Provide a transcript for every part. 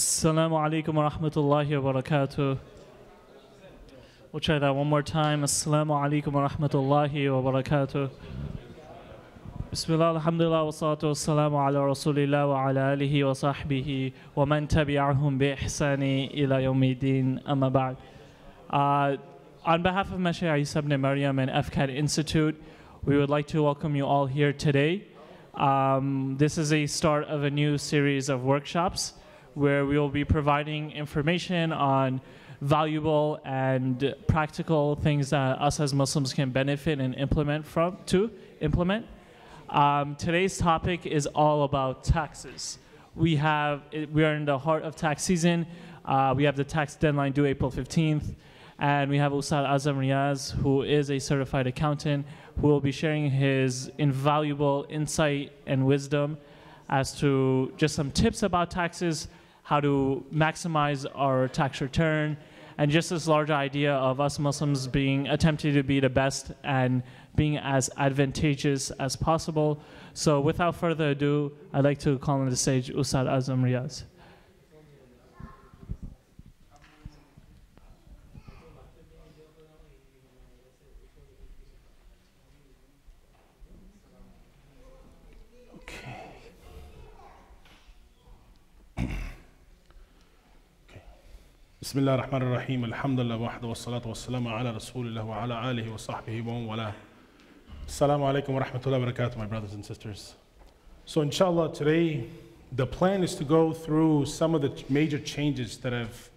Assalamu alaikum wa rahmatullahi wa barakatuh. We'll try that one more time. Assalamu alaikum wa rahmatullahi wa barakatuh. Bismillah, alhamdulillah, wa salatu wa salamu ala rasulillah wa ala alihi wa sahbihi wa man tabi'ahum bi ihsani ila yawmiddin amma ba'd. On behalf of Mashaykh Isa ibn Maryam and FCAT Institute, we would like to welcome you all here today. This is a start of a new series of workshops where we will be providing information on valuable and practical things that us as Muslims can benefit and implement. Today's topic is all about taxes. We are in the heart of tax season. We have the tax deadline due April 15th. And we have Ustadh Azam Riaz, who is a certified accountant, who will be sharing his invaluable insight and wisdom as to just some tips about taxes, how to maximize our tax return, and just this large idea of us Muslims attempting to be the best and being as advantageous as possible. So without further ado, I'd like to call on the stage Ustadh Azam Riaz. بسم الله الرحمن الرحيم الحمد لله وحده والصلاة والسلام على رسول الله وعلى آله وصحبه ومن والاه. Assalamu alaikum wa rahmatullahi wa barakatuh, my brothers and sisters. So inshallah today the plan is to go through some of the major changes that have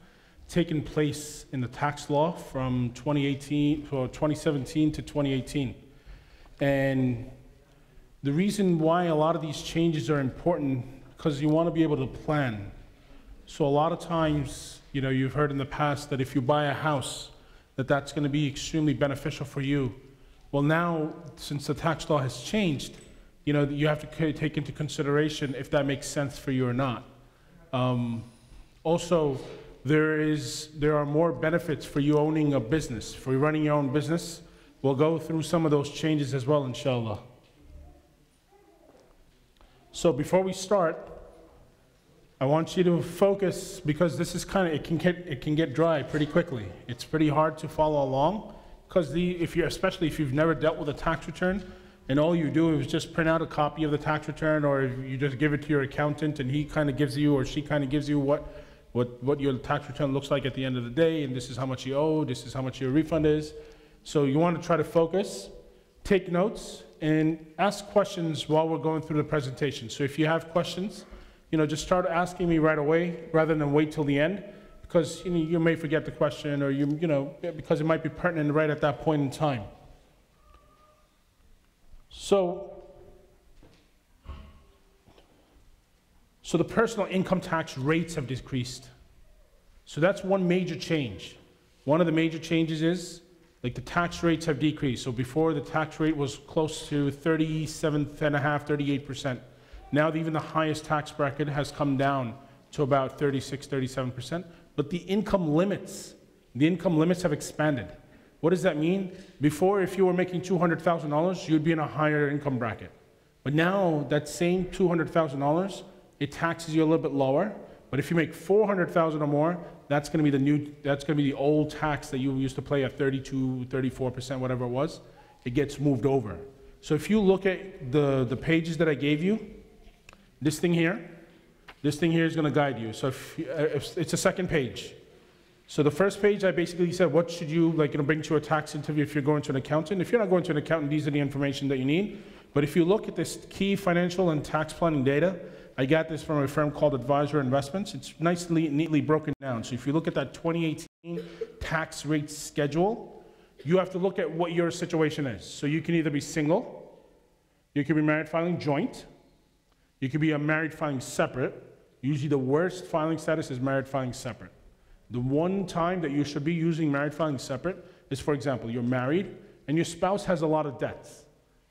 taken place in the tax law from 2017 to 2018. And the reason why a lot of these changes are important, because you want to be able to plan. So a lot of times, you know, you've heard in the past that if you buy a house, that's going to be extremely beneficial for you. Well, now, since the tax law has changed, you know, you have to take into consideration if that makes sense for you or not. Also, there are more benefits for you owning a business, for you running your own business. We'll go through some of those changes as well, inshallah. So before we start, I want you to focus, because this is it can get dry pretty quickly. It's pretty hard to follow along, because especially if you've never dealt with a tax return, and all you do is just print out a copy of the tax return, or you just give it to your accountant, and he kind of gives you, or she kind of gives you what your tax return looks like at the end of the day, and this is how much you owe, this is how much your refund is. So you want to try to focus, take notes, and ask questions while we're going through the presentation. So if you have questions, you know, just start asking me right away rather than wait till the end, because you may forget the question, or because it might be pertinent right at that point in time. So the personal income tax rates have decreased. So that's one major change. One of the major changes is, like, the tax rates have decreased. So before, the tax rate was close to 37.5%, 38%. Now even the highest tax bracket has come down to about 36, 37%, but the income limits have expanded. What does that mean? Before, if you were making $200,000, you'd be in a higher income bracket. But now that same $200,000, it taxes you a little bit lower. But if you make $400,000 or more, that's going to be the old tax that you used to pay at 32, 34%, whatever it was. It gets moved over. So if you look at the pages that I gave you, this thing here is going to guide you. So if it's a second page. So the first page, I basically said, what should you bring to a tax interview if you're going to an accountant? If you're not going to an accountant, these are the information that you need. But if you look at this key financial and tax planning data, I got this from a firm called Advisor Investments. It's neatly broken down. So if you look at that 2018 tax rate schedule, you have to look at what your situation is. So you can either be single, you can be married filing joint, you could be a married filing separate. Usually the worst filing status is married filing separate. The one time that you should be using married filing separate is, for example, you're married and your spouse has a lot of debts.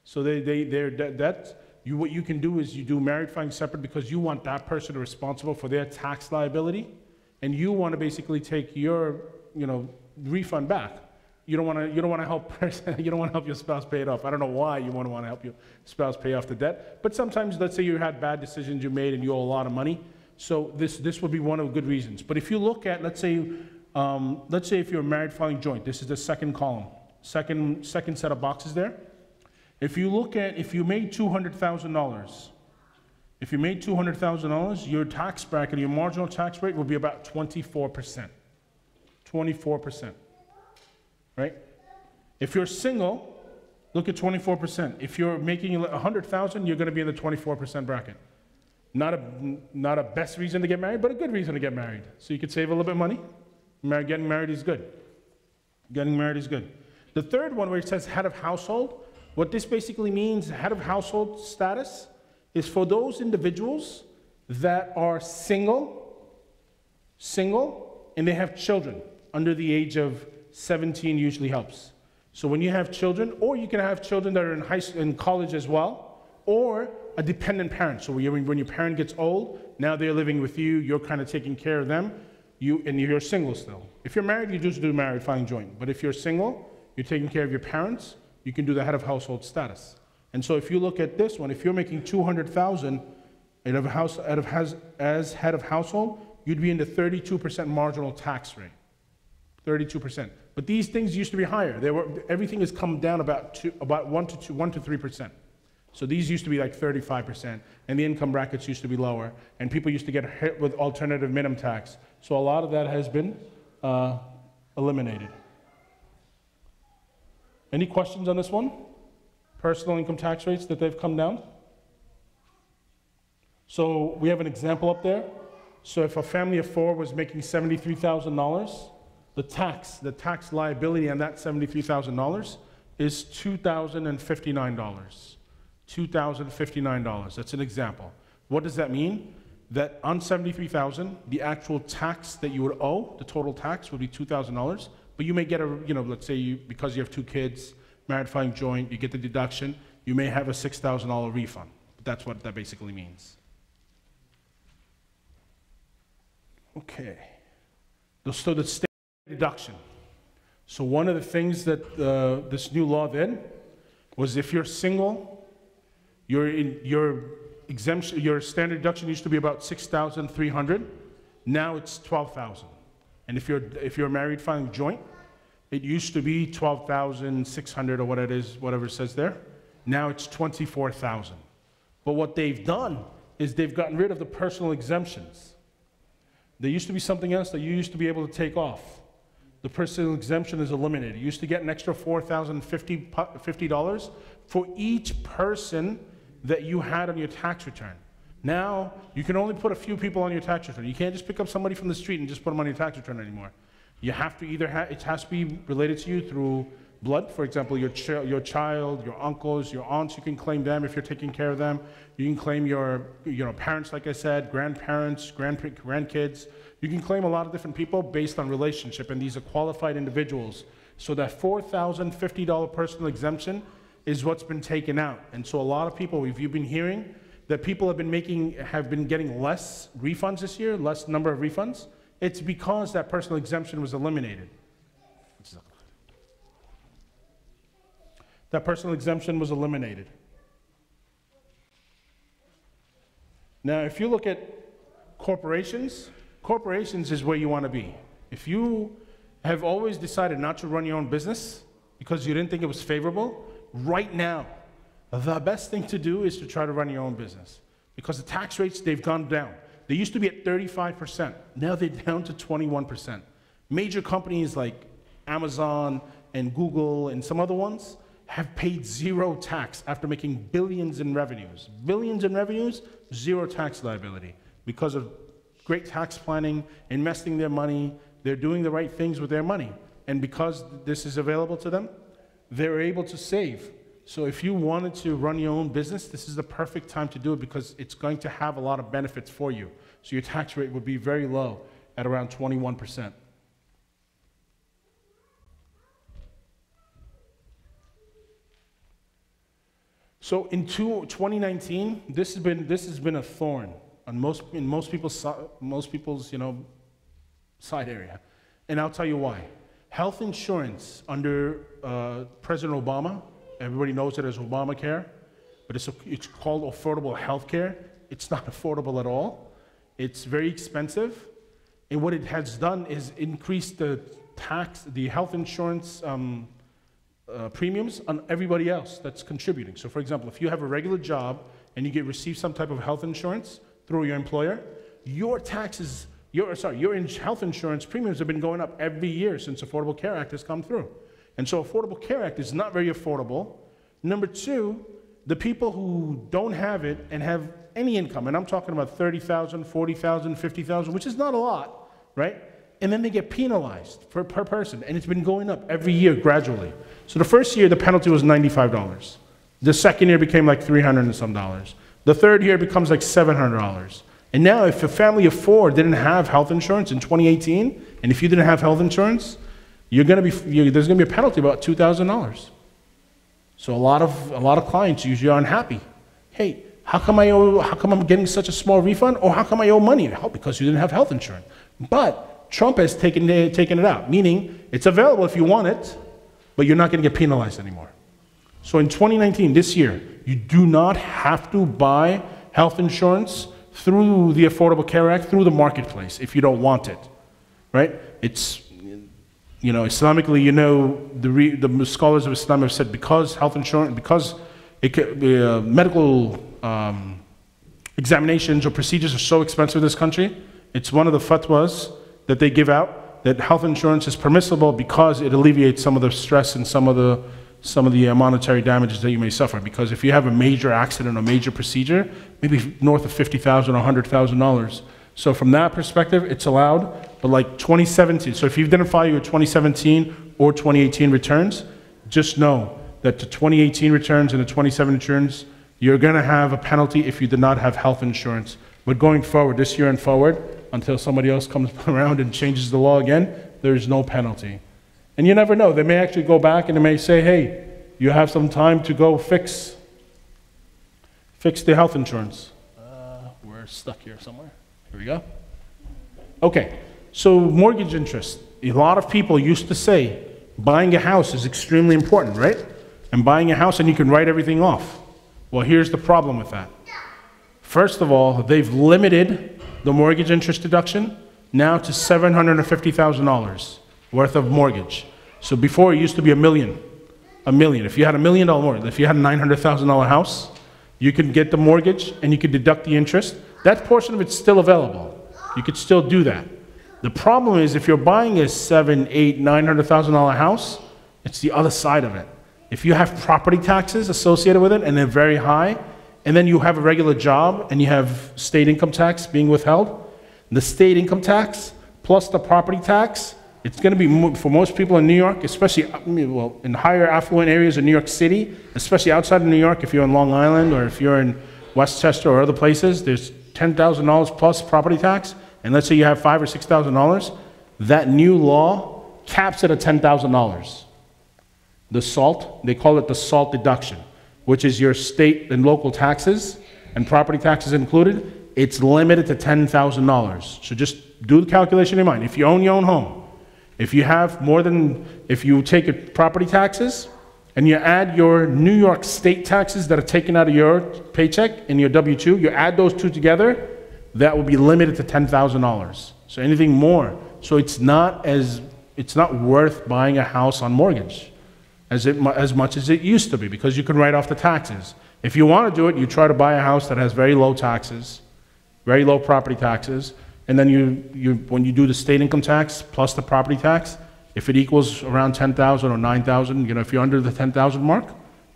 So their debt, what you can do is you do married filing separate because you want that person responsible for their tax liability, and you want to basically take your refund back. You don't want to help your spouse pay it off. I don't know why you want to help your spouse pay off the debt, but sometimes, let's say you had bad decisions you made and you owe a lot of money. So this would be one of the good reasons. But if you look at, let's say if you're married filing joint, this is the second column, second set of boxes there. If you look at, if you made $200,000, if you made $200,000, your tax bracket, your marginal tax rate will be about 24%. 24%, right? If you're single, look at 24%. If you're making $100,000, you're going to be in the 24% bracket. Not a best reason to get married, but a good reason to get married. So you could save a little bit of money. Getting married is good. Getting married is good. The third one where it says head of household, what this basically means, head of household status, is for those individuals that are single, and they have children under the age of 17 usually helps. So when you have children, or you can have children that are in college as well, or a dependent parent. So when your parent gets old, now they're living with you, you're kind of taking care of them, and you're single still. If you're married, you just do married filing joint. But if you're single, you're taking care of your parents, you can do the head of household status. And so if you look at this one, if you're making $200,000 as head of household, you'd be in the 32% marginal tax rate. 32%. But these things used to be higher. Everything has come down about 1 to 3%. So these used to be like 35%, and the income brackets used to be lower, and people used to get hit with alternative minimum tax. So a lot of that has been eliminated. Any questions on this one? Personal income tax rates that they've come down? So we have an example up there. So if a family of 4 was making $73,000, the tax liability on that $73,000 is $2,059. $2,059. That's an example. What does that mean? That on $73,000, the actual tax that you would owe, the total tax would be $2,000, but you may get let's say because you have 2 kids, married filing joint, you get the deduction, you may have a $6,000 refund. But that's what that basically means. Okay. So the state deduction. So one of the things that this new law did was if you're single, your exemption, your standard deduction used to be about $6,300. Now it's $12,000. And if you're married filing joint, it used to be $12,600 or what it is, whatever it says there. Now it's $24,000. But what they've done is they've gotten rid of the personal exemptions. There used to be something else that you used to be able to take off. The personal exemption is eliminated. You used to get an extra $4,050 for each person that you had on your tax return. Now, you can only put a few people on your tax return. You can't just pick up somebody from the street and just put them on your tax return anymore. You have to either it has to be related to you through blood. For example, your child, your uncles, your aunts, you can claim them if you're taking care of them. You can claim your parents, like I said, grandparents, grandkids. You can claim a lot of different people based on relationship, and these are qualified individuals. So that $4,050 personal exemption is what's been taken out. And so a lot of people, if you've been hearing that people have been getting less refunds this year, less number of refunds, it's because that personal exemption was eliminated. That personal exemption was eliminated. Now, if you look at corporations is where you want to be. If you have always decided not to run your own business because you didn't think it was favorable, right now, the best thing to do is to try to run your own business because the tax rates, they've gone down. They used to be at 35%. Now they're down to 21%. Major companies like Amazon and Google and some other ones have paid 0 tax after making billions in revenues. Billions in revenues, 0 tax liability because of great tax planning, investing their money. They're doing the right things with their money. And because this is available to them, they're able to save. So if you wanted to run your own business, this is the perfect time to do it because it's going to have a lot of benefits for you. So your tax rate would be very low at around 21%. So in 2019, this has been a thorn on most people's side area, and I'll tell you why. Health insurance under President Obama, everybody knows it as Obamacare, but it's called affordable health care. It's not affordable at all. It's very expensive. And what it has done is increase the health insurance premiums on everybody else that's contributing. So for example, if you have a regular job and you receive some type of health insurance through your employer, your taxes, your health insurance premiums have been going up every year since Affordable Care Act has come through. And so Affordable Care Act is not very affordable. Number two, the people who don't have it and have any income, and I'm talking about 30,000, 40,000, 50,000, which is not a lot, right? And then they get penalized per person, and it's been going up every year gradually. So the first year, the penalty was $95. The second year became like $300 and some dollars. The third year becomes like $700. And now if a family of four didn't have health insurance in 2018, and if you didn't have health insurance, there's gonna be a penalty about $2,000. So a lot of clients usually are unhappy. Hey, how come I'm getting such a small refund, or how come I owe money? Oh, because you didn't have health insurance. But Trump has taken it out, meaning it's available if you want it, but you're not going to get penalized anymore. So in 2019, this year, you do not have to buy health insurance through the Affordable Care Act, through the marketplace, if you don't want it, right? It's, Islamically, the scholars of Islam have said because health insurance, because medical examinations or procedures are so expensive in this country, it's one of the fatwas that they give out that health insurance is permissible because it alleviates some of the stress and some of the monetary damages that you may suffer. Because if you have a major accident or major procedure, maybe north of $50,000 or $100,000. So from that perspective, it's allowed. But like 2017, so if you didn't file your 2017 or 2018 returns, just know that the 2018 returns and the 2017 returns, you're going to have a penalty if you did not have health insurance. But going forward, this year and forward, until somebody else comes around and changes the law again, there's no penalty. And you never know. They may actually go back and they may say, hey, you have some time to go fix the health insurance. We're stuck here somewhere. Here we go. Okay, so mortgage interest. A lot of people used to say buying a house is extremely important, right? And buying a house and you can write everything off. Well, here's the problem with that. First of all, they've limited the mortgage interest deduction now to $750,000 worth of mortgage. So before it used to be $1 million. If you had $1 million mortgage, if you had a $900,000 house, you could get the mortgage and you could deduct the interest. That portion of it's still available. You could still do that. The problem is if you're buying a $700,000, $800,000, $900,000 house, it's the other side of it. If you have property taxes associated with it and they're very high, and then you have a regular job and you have state income tax being withheld, the state income tax plus the property tax, it's going to be, for most people in New York, especially in higher affluent areas in New York City, especially outside of New York, if you're in Long Island or if you're in Westchester or other places, there's $10,000 plus property tax, and let's say you have $5,000 or $6,000, that new law caps it at $10,000. The SALT, they call it the SALT deduction, which is your state and local taxes and property taxes included. It's limited to $10,000. So just do the calculation in your mind. If you own your own home, if you take your property taxes and you add your New York state taxes that are taken out of your paycheck in your W-2, you add those two together, that will be limited to $10,000. So anything more. So it's not worth buying a house on mortgage as much as it used to be, because you can write off the taxes. If you want to do it, you try to buy a house that has very low taxes, very low property taxes, and then when you do the state income tax plus the property tax, if it equals around 10,000 or 9,000, if you're under the 10,000 mark,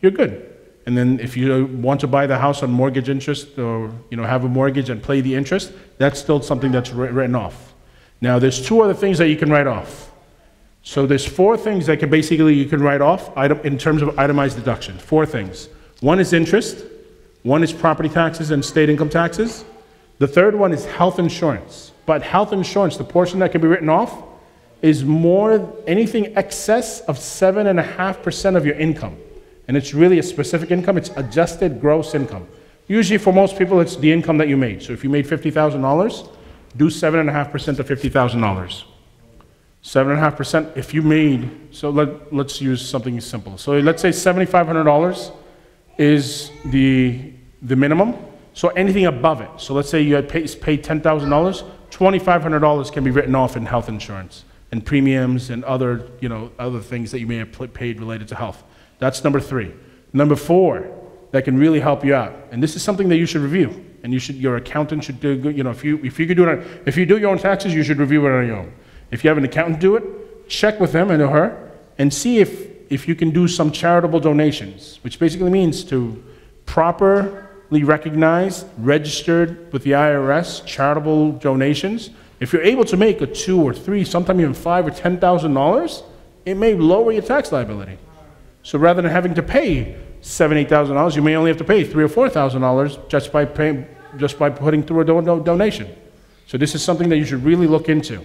you're good. And then if you want to buy the house on mortgage interest or have a mortgage and pay the interest, that's still something that's written off. Now there's two other things that you can write off. So there's four things that you can write off in terms of itemized deduction. Four things. One is interest. One is property taxes and state income taxes. The third one is health insurance. But health insurance, the portion that can be written off, is anything excess of 7.5% of your income. And it's really a specific income. It's adjusted gross income. Usually for most people, it's the income that you made. So if you made $50,000, do 7.5% of $50,000. 7.5% if you made, so let's use something simple. So let's say $7,500 is the minimum. So anything above it. So let's say you had paid $10,000, $2,500 can be written off in health insurance and premiums and other, other things that you may have paid related to health. That's number 3. Number 4, that can really help you out, and this is something that you should review, and your accountant should do. If you could do it, if you do your own taxes, you should review it on your own. If you have an accountant do it, check with them and her, and see if you can do some charitable donations, which basically means to properly recognize, registered with the IRS, charitable donations. If you're able to make a $2,000 or $3,000, sometimes even $5,000 or $10,000, it may lower your tax liability. So rather than having to pay $7,000, $8,000, you may only have to pay $3,000 or $4,000 just by putting through a donation. So this is something that you should really look into.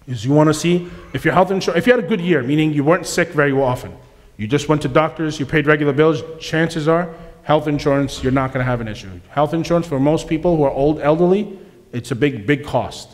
Is you want to see if your health insurance, if you had a good year, meaning you weren't sick very often, you just went to doctors, you paid regular bills, chances are health insurance, you're not going to have an issue. Health insurance for most people who are old, elderly, it's a big cost.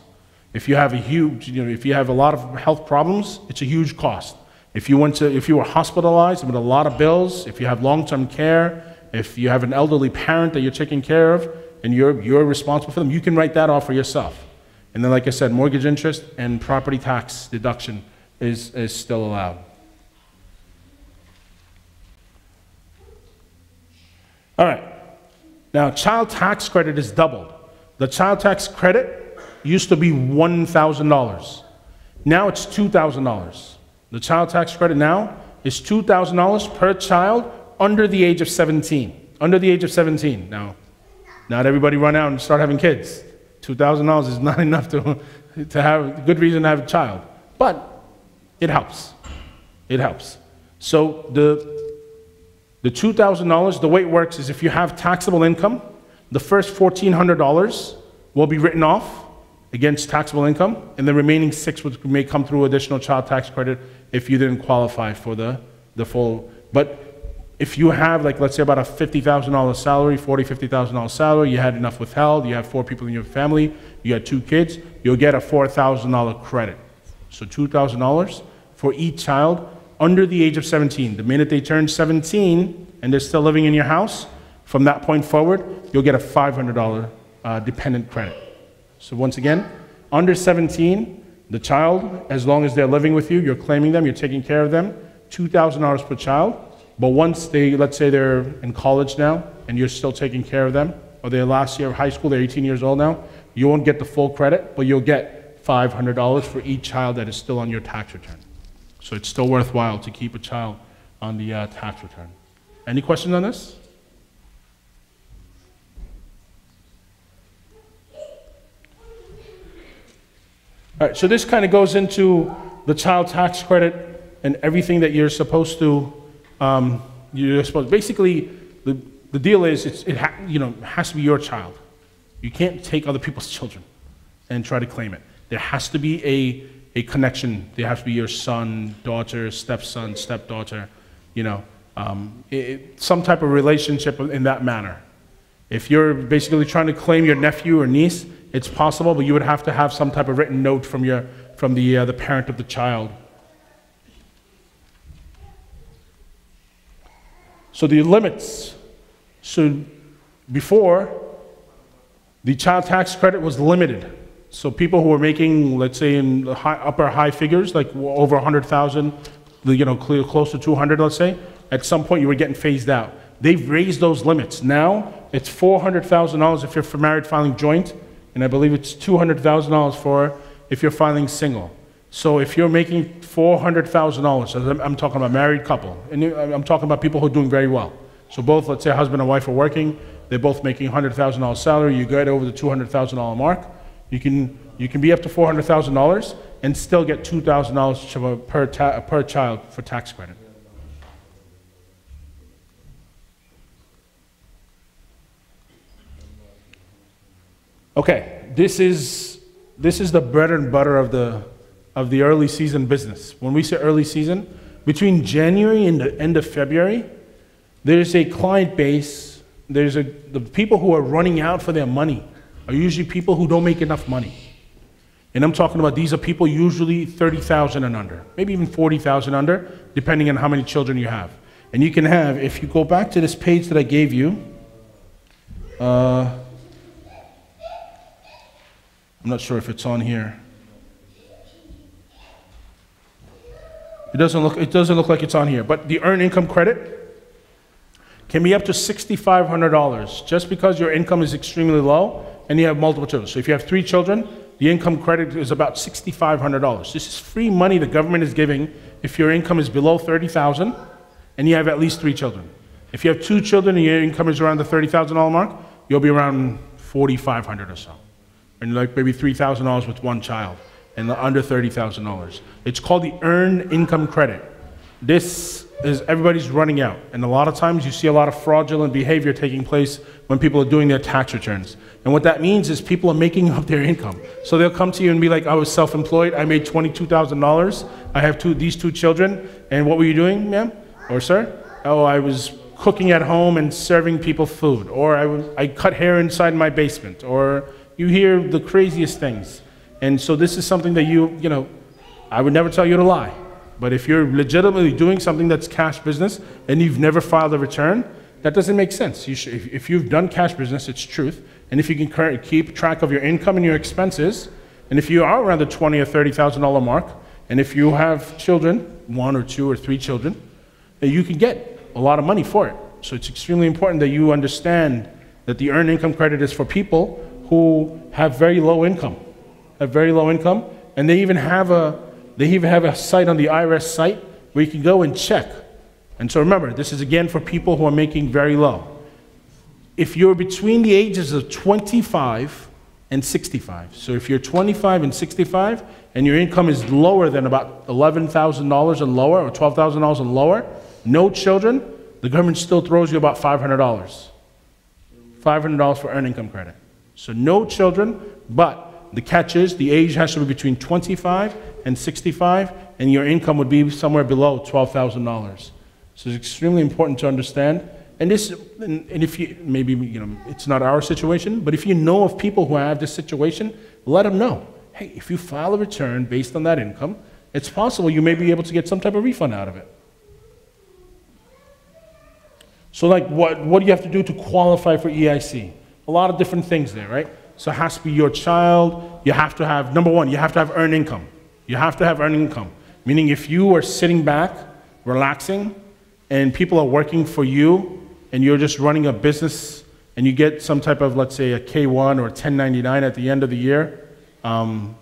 If you have if you have a lot of health problems, it's a huge cost. If you were hospitalized with a lot of bills, if you have long-term care, if you have an elderly parent that you're taking care of, and you're responsible for them, you can write that off for yourself. And then, like I said, mortgage interest and property tax deduction is still allowed. All right. Now, child tax credit is doubled. The child tax credit used to be $1,000. Now it's $2,000. The child tax credit now is $2,000 per child under the age of 17. Under the age of 17. Now, not everybody run out and start having kids. $2,000 is not enough to have a good reason to have a child. But it helps. It helps. So the $2,000, the way it works is if you have taxable income, the first $1,400 will be written off against taxable income, and the remaining $600 may come through additional child tax credit if you didn't qualify for the full. But if you have, like, let's say about a $50,000 salary, $50,000 salary, you had enough withheld, you have 4 people in your family, you had 2 kids, you'll get a $4,000 credit. So $2,000 for each child under the age of 17. The minute they turn 17 and they're still living in your house, from that point forward, you'll get a $500 dependent credit. So once again, under 17, the child, as long as they're living with you, you're claiming them, you're taking care of them, $2,000 per child. But once let's say they're in college now, and you're still taking care of them, or they're last year of high school, they're 18 years old now, you won't get the full credit, but you'll get $500 for each child that is still on your tax return. So it's still worthwhile to keep a child on the tax return. Any questions on this? All right, so this kind of goes into the child tax credit and everything that you're supposed to, basically, the deal is it has to be your child. You can't take other people's children and try to claim it. There has to be a connection. There has to be your son, daughter, stepson, stepdaughter, some type of relationship in that manner. If you're basically trying to claim your nephew or niece, it's possible, but you would have to have some type of written note from the parent of the child. So the limits. So before, the child tax credit was limited. So people who were making, let's say, in the upper high figures, like over 100,000, close to 200, let's say, at some point you were getting phased out. They've raised those limits. Now it's $400,000 if you're married filing joint, and I believe it's $200,000 for if you're filing single. So if you're making $400,000, I'm talking about married couple, and I'm talking about people who are doing very well. So both, let's say husband and wife are working, they're both making $100,000 salary, you get over the $200,000 mark, you can be up to $400,000 and still get $2,000 per child for tax credit. Okay, this is the bread and butter of the early season business. When we say early season, between January and the end of February, there's a client base. The people who are running out for their money are usually people who don't make enough money. And I'm talking about these are people usually 30,000 and under, maybe even 40,000 under, depending on how many children you have. And you can have, if you go back to this page that I gave you, I'm not sure if it's on here. It doesn't look like it's on here, but the earned income credit can be up to $6,500 just because your income is extremely low and you have multiple children. So if you have 3 children, the income credit is about $6,500. This is free money the government is giving if your income is below $30,000 and you have at least 3 children. If you have 2 children and your income is around the $30,000 mark, you'll be around $4,500 or so. And like maybe $3,000 with 1 child and under $30,000. It's called the earned income credit. This is, everybody's running out. And a lot of times you see a lot of fraudulent behavior taking place when people are doing their tax returns. And what that means is people are making up their income. So they'll come to you and be like, I was self-employed, I made $22,000, I have these 2 children, and what were you doing, ma'am? Or sir? Oh, I was cooking at home and serving people food. Or I cut hair inside my basement. Or you hear the craziest things. And so this is something that you know, I would never tell you to lie. But if you're legitimately doing something that's cash business and you've never filed a return, that doesn't make sense. If you've done cash business, it's truth. And if you can keep track of your income and your expenses, and if you are around the $20,000 or $30,000 mark, and if you have children, 1 or 2 or 3 children, then you can get a lot of money for it. So it's extremely important that you understand that the earned income credit is for people who have very low income, and they even have a site on the IRS site where you can go and check. And so remember, this is again for people who are making very low. If you're between the ages of 25 and 65, so if you're 25 and 65 and your income is lower than about $11,000 and lower or $12,000 and lower, no children, the government still throws you about $500. $500 for earned income credit. So no children, but the catch is the age has to be between 25 and 65, and your income would be somewhere below $12,000. So it's extremely important to understand. And if you, maybe, you know, it's not our situation, but if you know of people who have this situation, let them know. Hey, if you file a return based on that income, it's possible you may be able to get some type of refund out of it. So like, what do you have to do to qualify for EIC? A lot of different things there, right? So it has to be your child. You have to have, number one, you have to have earned income. You have to have earned income. Meaning if you are sitting back, relaxing, and people are working for you, and you're just running a business, and you get some type of, let's say, a K-1 or a 1099 at the end of the year, well,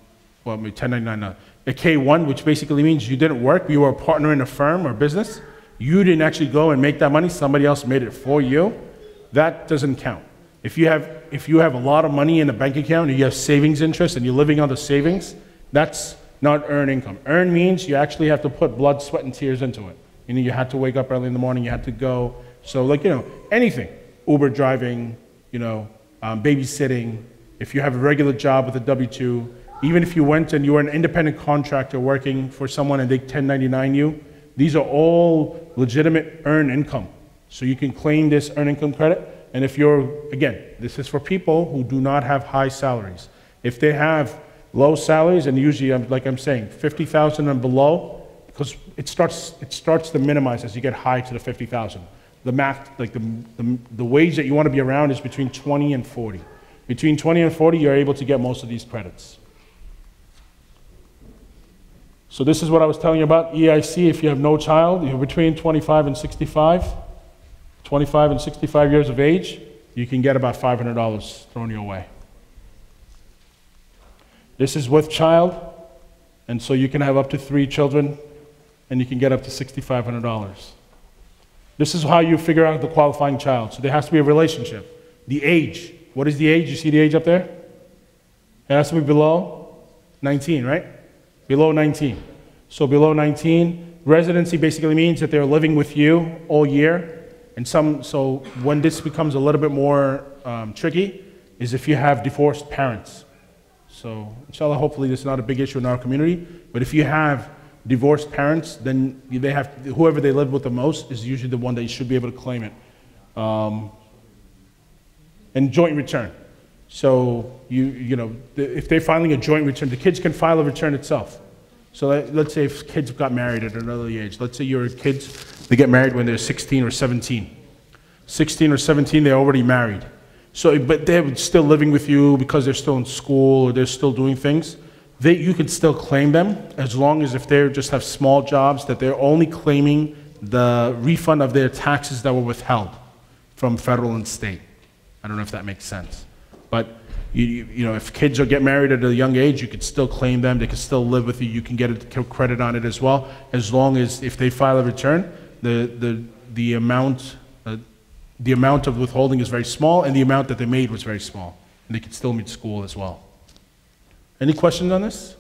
maybe 1099, no, a K-1, which basically means you didn't work, you were a partner in a firm or business, you didn't actually go and make that money, somebody else made it for you, that doesn't count. If you have a lot of money in a bank account and you have savings interest and you're living on the savings, that's not earned income. Earned means you actually have to put blood, sweat, and tears into it. Meaning you had to wake up early in the morning, you had to go. So like, you know, anything, Uber driving, you know, babysitting, if you have a regular job with a W-2, even if you went and you were an independent contractor working for someone and they 1099 you, these are all legitimate earned income. So you can claim this earned income credit. And if you're, again, this is for people who do not have high salaries. If they have low salaries, and usually, like I'm saying, 50,000 and below, because it starts to minimize as you get high to the 50,000. The math, like the wage that you want to be around is between 20 and 40. Between 20 and 40, you're able to get most of these credits. So this is what I was telling you about EIC. If you have no child, you're between 25 and 65. 25 and 65 years of age, you can get about $500 thrown your way. This is with child, and so you can have up to 3 children, and you can get up to $6,500. This is how you figure out the qualifying child. So there has to be a relationship. The age, what is the age? You see the age up there? It has to be below 19, right? Below 19. So below 19, residency basically means that they're living with you all year. And so when this becomes a little bit more tricky is if you have divorced parents. So inshallah, hopefully this is not a big issue in our community, but if you have divorced parents, then they have, whoever they live with the most is usually the one that you should be able to claim it. And joint return. So if they're filing a joint return, the kids can file a return itself. So let's say if kids got married at an early age, let's say your kids, they get married when they're 16 or 17. 16 or 17, they're already married. So, but they're still living with you because they're still in school or they're still doing things. You can still claim them as long as if they just have small jobs, that they're only claiming the refund of their taxes that were withheld from federal and state. I don't know if that makes sense. But you know, if kids get married at a young age, you could still claim them. They can still live with you. You can get a credit on it as well, as long as if they file a return, the amount of withholding is very small, and the amount that they made was very small, and they could still meet school as well. Any questions on this?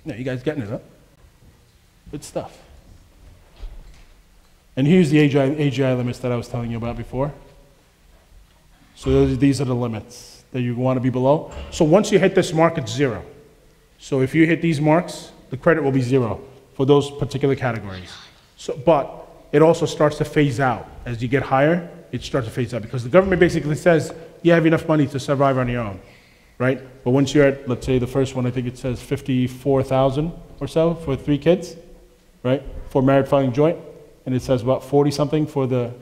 No, you guys getting it, huh? Good stuff. And here's the AGI limits that I was telling you about before. So these are the limits that you want to be below. So once you hit this mark, it's zero. So if you hit these marks, the credit will be zero for those particular categories. So, but it also starts to phase out. As you get higher, it starts to phase out because the government basically says you have enough money to survive on your own, right? But once you're at, let's say the first one, I think it says 54,000 or so for 3 kids, right? For married filing joint, and it says about 40 something for the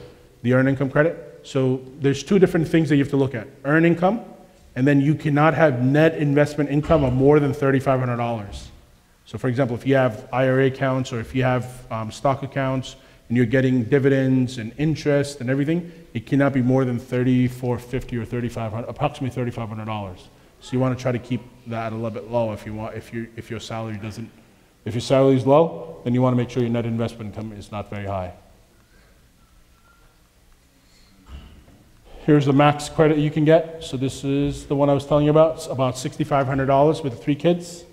earned income credit. So there's 2 different things that you have to look at: earned income, and then you cannot have net investment income of more than $3,500. So for example, if you have IRA accounts or if you have stock accounts and you're getting dividends and interest and everything, it cannot be more than $3,450 or $3,500, approximately $3,500. So you want to try to keep that a little bit low if your salary doesn't, if your salary is low, then you want to make sure your net investment income is not very high. Here's the max credit you can get. So this is the one I was telling you about. It's about $6,500 with 3 kids,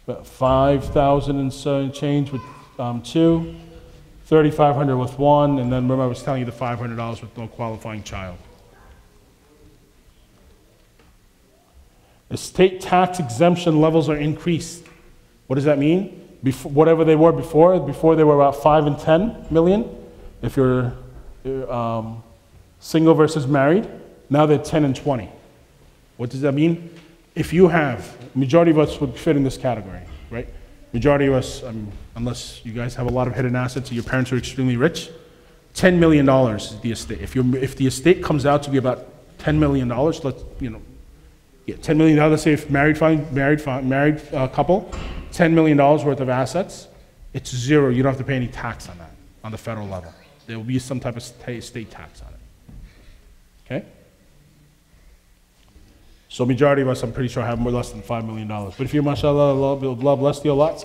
about $5,000 and so change with 2, $3,500 with 1, and then remember I was telling you the $500 with no qualifying child. Estate tax exemption levels are increased. What does that mean? Whatever they were before they were about 5 and 10 million. If you're single versus married, now they're 10 and 20. What does that mean? If you have, majority of us would fit in this category, right? Majority of us, unless you guys have a lot of hidden assets or your parents are extremely rich, $10 million is the estate. If the estate comes out to be about $10 million, let's, $10 million, let's say if married couple, $10 million worth of assets, it's zero. You don't have to pay any tax on that, on the federal level. There will be some type of state tax on it. Okay? So majority of us, I'm pretty sure, have more less than $5 million. But if you're, mashallah, Allah bless you a lot,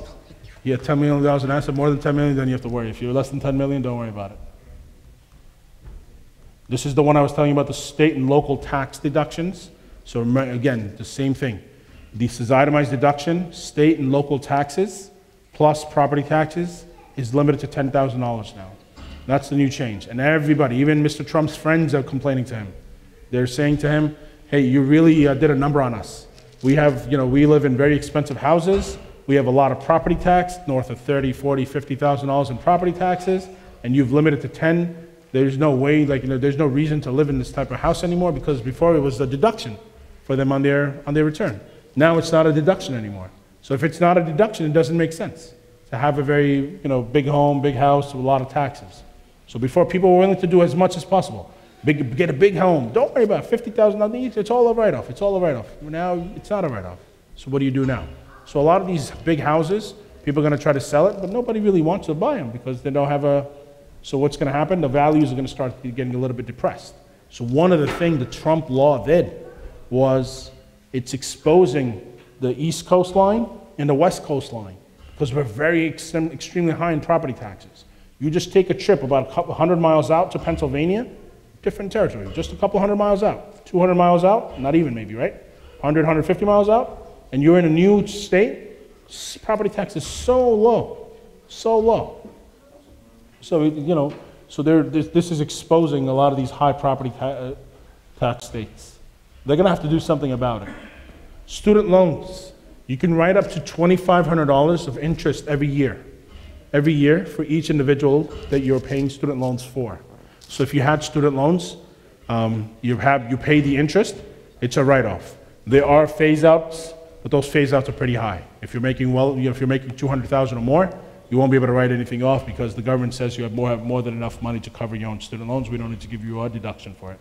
you have $10 million in assets, more than $10 million, then you have to worry. If you're less than $10 million, don't worry about it. This is the one I was telling you about, the state and local tax deductions. So again, the same thing. This is itemized deduction, state and local taxes, plus property taxes, is limited to $10,000 now. That's the new change. And everybody, even Mr. Trump's friends are complaining to him. They're saying to him, hey, you really did a number on us. We have, we live in very expensive houses. We have a lot of property tax, north of $30,000, $40,000, $50,000 in property taxes, and you've limited to 10. There's no way, there's no reason to live in this type of house anymore because before it was a deduction for them on their return. Now it's not a deduction anymore. So if it's not a deduction, it doesn't make sense to have a very, big home, big house with a lot of taxes. So before, people were willing to do as much as possible. Get a big home. Don't worry about $50,000. It's all a write-off. It's all a write-off. Now it's not a write-off. So what do you do now? So a lot of these big houses, people are going to try to sell it, but nobody really wants to buy them because they don't have a. So what's going to happen? The values are going to start getting a little bit depressed. So one of the things the Trump law did was it's exposing the East Coast line and the West Coast line because we're very extremely high in property taxes. You just take a trip about a couple 100 miles out to Pennsylvania, different territory, just a couple 100 miles out, 200 miles out, not even maybe, right? 100, 150 miles out, and you're in a new state, property tax is so low, so low. So, so this is exposing a lot of these high property tax states. They're going to have to do something about it. Student loans, you can write up to $2,500 of interest every year for each individual that you're paying student loans for. So if you had student loans, you pay the interest, it's a write-off. There are phase-outs, but those phase-outs are pretty high. If you're making if you're making $200,000 or more, you won't be able to write anything off because the government says you have more than enough money to cover your own student loans. We don't need to give you a deduction for it.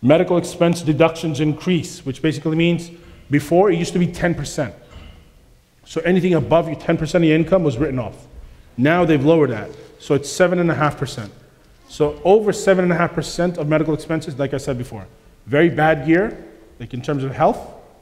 Medical expense deductions increase, which basically means before it used to be 10%. So anything above your 10% of your income was written off. Now they've lowered that. So it's 7.5%. So over 7.5% of medical expenses, like I said before. Very bad year, like in terms of health,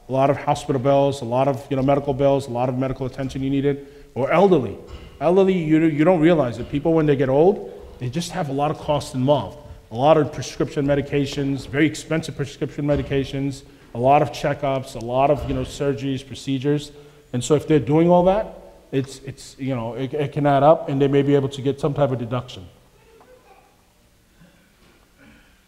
a lot of hospital bills, a lot of medical bills, a lot of medical attention you needed, or elderly. Elderly, you don't realize that people when they get old, they just have a lot of costs involved. A lot of prescription medications, very expensive prescription medications, a lot of checkups, a lot of surgeries, procedures. And so if they're doing all that, it can add up and they may be able to get some type of deduction.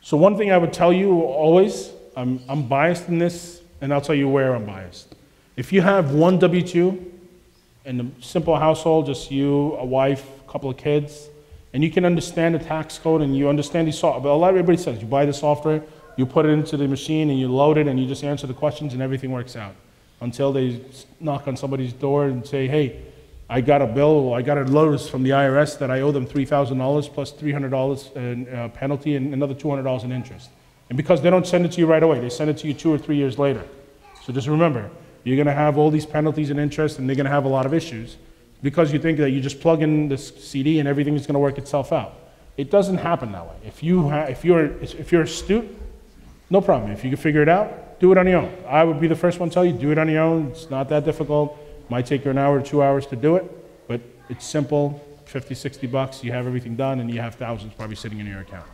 So one thing I would tell you always, I'm biased in this, and I'll tell you where I'm biased. If you have one W-2 and a simple household, just you, a wife, a couple of kids, and you can understand the tax code and you understand the software, but a lot of everybody says you buy the software, you put it into the machine and you load it and you just answer the questions and everything works out. Until they knock on somebody's door and say, hey, I got a bill, I got a notice from the IRS that I owe them $3,000 plus $300 in penalty and another $200 in interest. And because they don't send it to you right away, they send it to you 2 or 3 years later. So just remember, you're gonna have all these penalties and interest and they're gonna have a lot of issues because you think that you just plug in this CD and everything is gonna work itself out. It doesn't happen that way. If you're astute, no problem. If you can figure it out, do it on your own. I would be the first one to tell you, do it on your own. It's not that difficult. Might take you an hour or 2 hours to do it, but it's simple, 50, 60 bucks, you have everything done and you have thousands probably sitting in your account.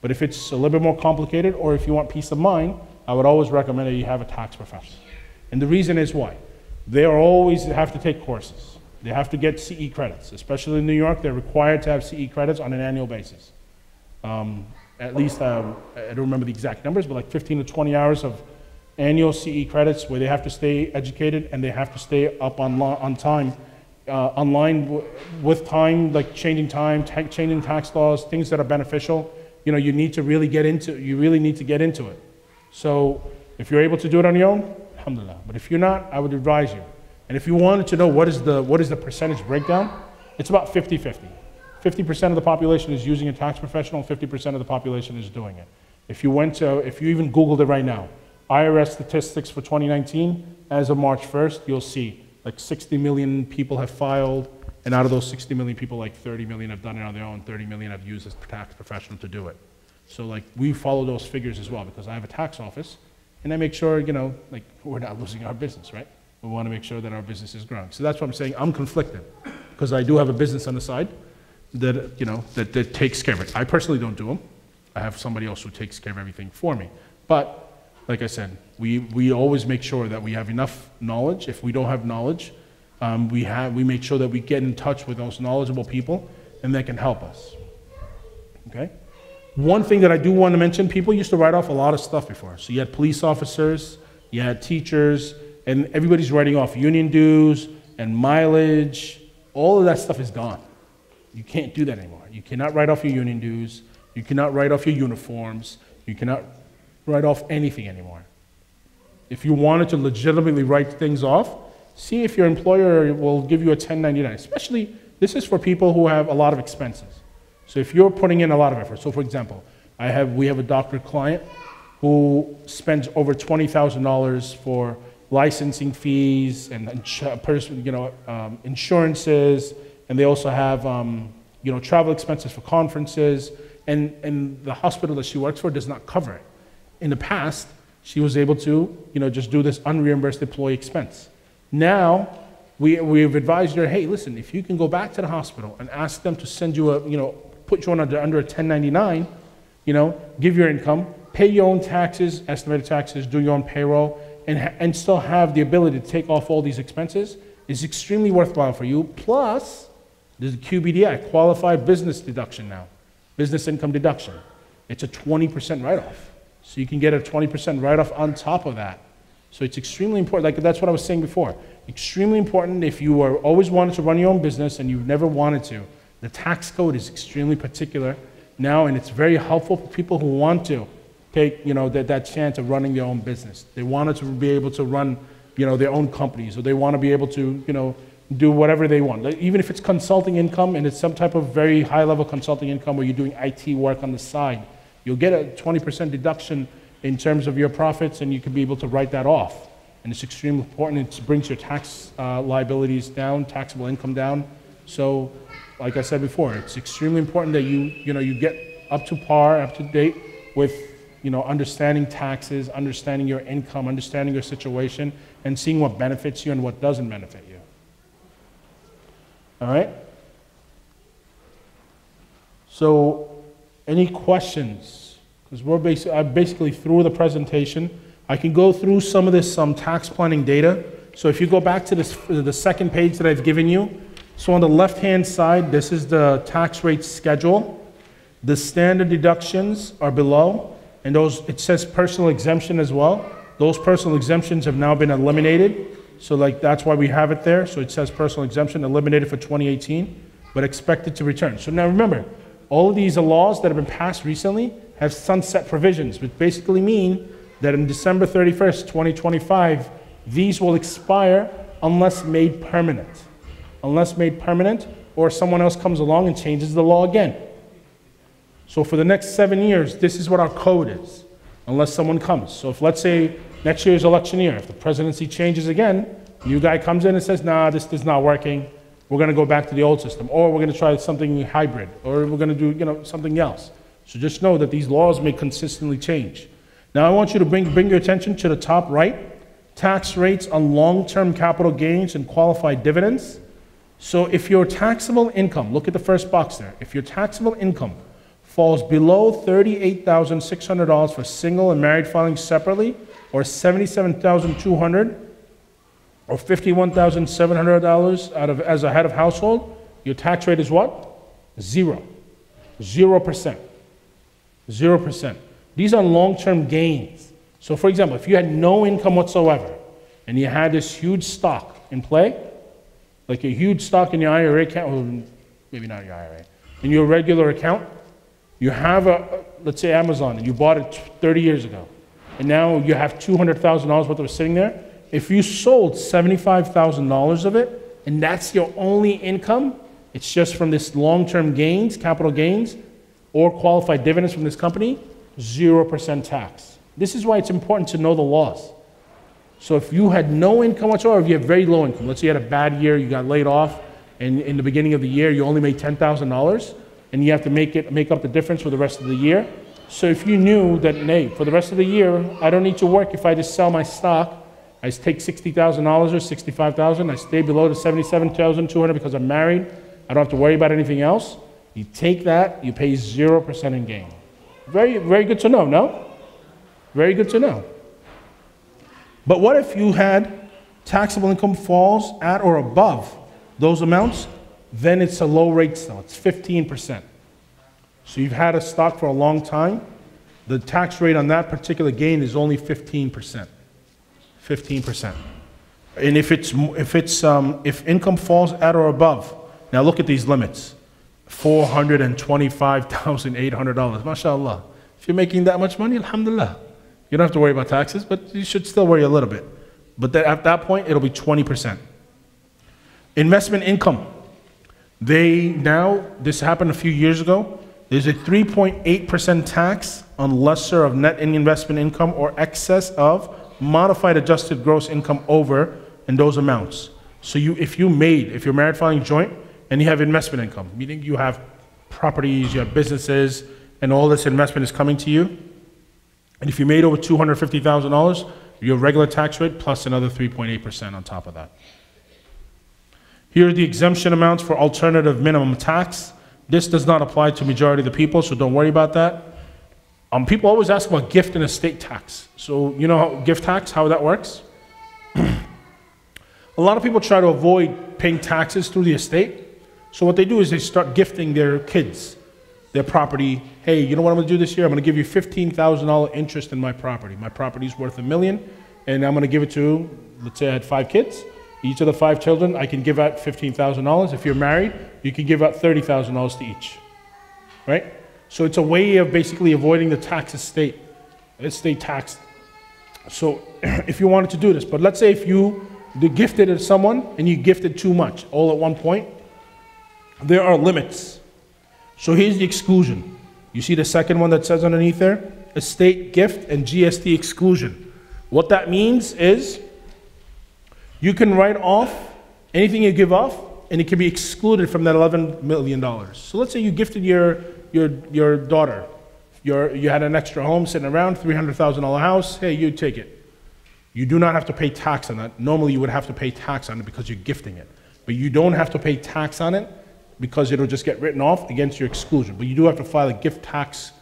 But if it's a little bit more complicated or if you want peace of mind, I would always recommend that you have a tax professional. And the reason is why? They always have to take courses. They have to get CE credits, especially in New York, they're required to have CE credits on an annual basis. At least, I don't remember the exact numbers, but like 15 to 20 hours of annual CE credits where they have to stay educated and they have to stay up on time, online with time, like changing time, changing tax laws, things that are beneficial. You need to really get into it. So if you're able to do it on your own, alhamdulillah. But if you're not, I would advise you. And if you wanted to know what is the percentage breakdown, it's about 50-50. 50% of the population is using a tax professional, 50% of the population is doing it. If you even Googled it right now, IRS statistics for 2019, as of March 1st, you'll see like 60 million people have filed, and out of those 60 million people, like 30 million have done it on their own, 30 million have used a tax professional to do it. So like we follow those figures as well because I have a tax office, and I make sure, like we're not losing our business, right? We want to make sure that our business is growing. So that's what I'm saying. I'm conflicted because I do have a business on the side that, that takes care of it. I personally don't do them. I have somebody else who takes care of everything for me. But like I said, we always make sure that we have enough knowledge. If we don't have knowledge, we make sure that we get in touch with those knowledgeable people and they can help us. Okay? One thing that I do want to mention, people used to write off a lot of stuff before. So you had police officers, you had teachers, and everybody's writing off union dues and mileage. All of that stuff is gone. You can't do that anymore. You cannot write off your union dues. You cannot write off your uniforms. You cannot write off anything anymore. If you wanted to legitimately write things off, see if your employer will give you a 1099. Especially, this is for people who have a lot of expenses. So if you're putting in a lot of effort, so for example, we have a doctor client who spends over $20,000 for licensing fees and insurances, and they also have travel expenses for conferences, and the hospital that she works for does not cover it. In the past, she was able to just do this unreimbursed employee expense. Now, we've advised her, hey, listen, if you can go back to the hospital and ask them to send you put you on under a 1099, give your income, pay your own taxes, estimated taxes, do your own payroll, and still have the ability to take off all these expenses is extremely worthwhile for you. Plus, there's a QBDI, Qualified Business Deduction now, business income deduction. It's a 20% write-off. So you can get a 20% write-off on top of that. So it's extremely important. Like that's what I was saying before. Extremely important if you are always wanted to run your own business and you've never wanted to. The tax code is extremely particular now, and it's very helpful for people who want to take that chance of running their own business. They wanted to be able to run their own companies, or they want to be able to do whatever they want. Even if it's consulting income and it's some type of very high level consulting income where you're doing IT work on the side, you'll get a 20% deduction in terms of your profits, and you can be able to write that off. And it's extremely important. It brings your tax liabilities down, taxable income down. So, like I said before, it's extremely important that you get up to par, up to date with understanding taxes, understanding your income, understanding your situation, and seeing what benefits you and what doesn't benefit you. All right? So, any questions? Because I'm basically through the presentation. I can go through some of this tax planning data. So if you go back to the second page that I've given you, so on the left-hand side, this is the tax rate schedule. The standard deductions are below, and it says personal exemption as well. Those personal exemptions have now been eliminated. So that's why we have it there. So it says personal exemption eliminated for 2018, but expected to return. So now remember, all of these laws that have been passed recently have sunset provisions, which basically mean that in December 31st, 2025, these will expire unless made permanent. Unless made permanent, or someone else comes along and changes the law again. So for the next 7 years, this is what our code is, unless someone comes. So if, let's say, next year's election year, if the presidency changes again, new guy comes in and says, nah, this is not working, we're gonna go back to the old system, or we're gonna try something hybrid, or we're gonna do something else. So just know that these laws may consistently change. Now I want you to bring your attention to the top right, tax rates on long-term capital gains and qualified dividends. So if your taxable income, look at the first box there, if your taxable income falls below $38,600 for single and married filing separately, or $77,200 or $51,700 as a head of household, your tax rate is what? 0%. 0%. 0%. These are long-term gains. So for example, if you had no income whatsoever and you had this huge stock in play, like a huge stock in your IRA account, or maybe not your IRA, in your regular account, you have let's say Amazon, and you bought it 30 years ago, and now you have $200,000 worth of it sitting there. If you sold $75,000 of it, and that's your only income, it's just from this long-term gains, capital gains, or qualified dividends from this company, 0% tax. This is why it's important to know the laws. So if you had no income whatsoever, if you have very low income, let's say you had a bad year, you got laid off, and in the beginning of the year you only made $10,000, and you have to make up the difference for the rest of the year. So if you knew that, hey, for the rest of the year, I don't need to work if I just sell my stock, I take $60,000 or $65,000, I stay below the $77,200 because I'm married, I don't have to worry about anything else, you take that, you pay 0% in gain. Very, very good to know, no? Very good to know. But what if you had taxable income falls at or above those amounts? Then it's a low rate still, it's 15%. So you've had a stock for a long time, the tax rate on that particular gain is only 15%. 15%. And if income falls at or above, now look at these limits, $425,800, mashallah. If you're making that much money, alhamdulillah. You don't have to worry about taxes, but you should still worry a little bit. But at that point, it'll be 20%. Investment income. This happened a few years ago. There's a 3.8% tax on lesser of net investment income or excess of modified adjusted gross income over in those amounts. So if you're married filing joint and you have investment income, meaning you have properties, you have businesses, and all this investment is coming to you, and if you made over $250,000, your regular tax rate plus another 3.8% on top of that. Here are the exemption amounts for alternative minimum tax. This does not apply to majority of the people, so don't worry about that. People always ask about gift and estate tax. So you know how gift tax, how that works? A lot of people try to avoid paying taxes through the estate. So what they do is they start gifting their kids their property. Hey, you know what I'm going to do this year? I'm going to give you $15,000 interest in my property. My property's worth $1 million, and I'm going to give it to, let's say I had 5 kids. Each of the 5 children, I can give out $15,000. If you're married, you can give out $30,000 to each, right? So it's a way of basically avoiding the estate tax. So if you wanted to do this, but let's say if you gifted it to someone and you gifted too much all at one point, there are limits. So here's the exclusion. You see the second one that says underneath there? estate gift, and GST exclusion. What that means is you can write off anything you give off, and it can be excluded from that $11 million. So let's say you gifted your daughter. You had an extra home sitting around, $300,000 house. Hey, you take it. You do not have to pay tax on that. Normally, you would have to pay tax on it because you're gifting it. But you don't have to pay tax on it because it'll just get written off against your exclusion. But you do have to file a gift tax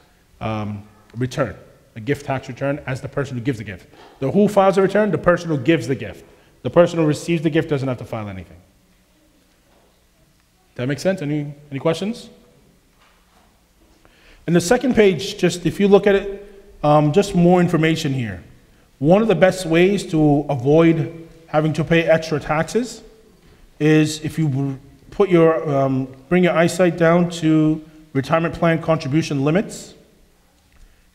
return, a gift tax return as the person who gives the gift. Who files a return? The person who gives the gift. The person who receives the gift doesn't have to file anything. Does that make sense? Any questions? And the second page, just if you look at it, just more information here. One of the best ways to avoid having to pay extra taxes is if you put bring your eyesight down to retirement plan contribution limits.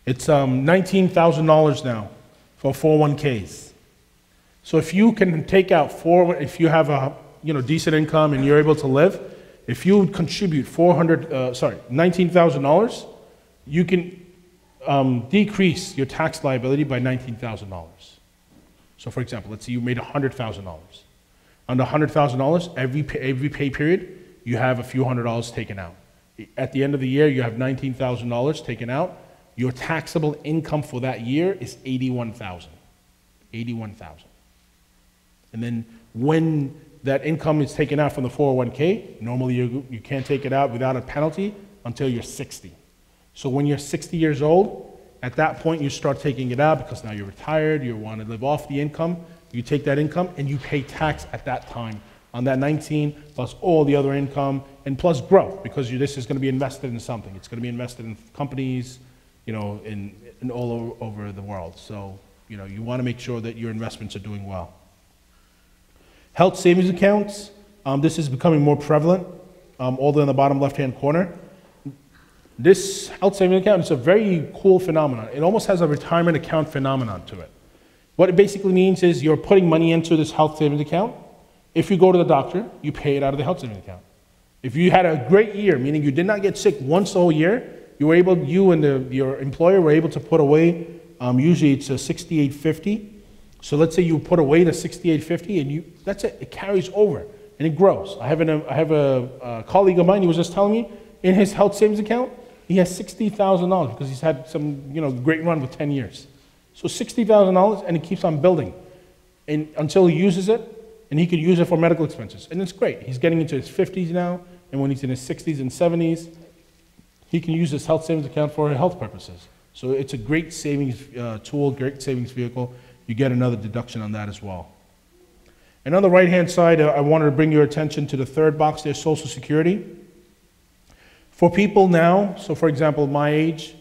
It's $19,000 now for 401ks. So if you can take out if you have a decent income and you're able to live, if you contribute $19,000, you can decrease your tax liability by $19,000. So for example, let's say you made $100,000. On the $100,000, every pay period, you have a few $100s taken out. At the end of the year, you have $19,000 taken out. Your taxable income for that year is $81,000. $81,000. And then when that income is taken out from the 401k, normally you can't take it out without a penalty until you're 60. So when you're 60 years old, at that point you start taking it out because now you're retired, you want to live off the income, you take that income and you pay tax at that time on that 19 plus all the other income and plus growth because this is going to be invested in something. It's going to be invested in companies, in all over the world. So, you want to make sure that your investments are doing well. Health savings accounts, this is becoming more prevalent, all the way in the bottom left-hand corner. This health savings account is a very cool phenomenon. It almost has a retirement account phenomenon to it. What it basically means is you're putting money into this health savings account. If you go to the doctor, you pay it out of the health savings account. If you had a great year, meaning you did not get sick once the whole year, you and your employer were able to put away, usually it's a $6,850. So let's say you put away the $6,850 and that's it, it carries over and it grows. I have a colleague of mine, he was just telling me, in his health savings account, he has $60,000 because he's had some great run with 10 years. So $60,000 and it keeps on building until he uses it and he could use it for medical expenses. And it's great. He's getting into his 50s now, and when he's in his 60s and 70s, he can use his health savings account for health purposes. So it's a great savings tool, great savings vehicle. You get another deduction on that as well. And on the right-hand side, I wanted to bring your attention to the third box there, Social Security. For people now, so for example, my age,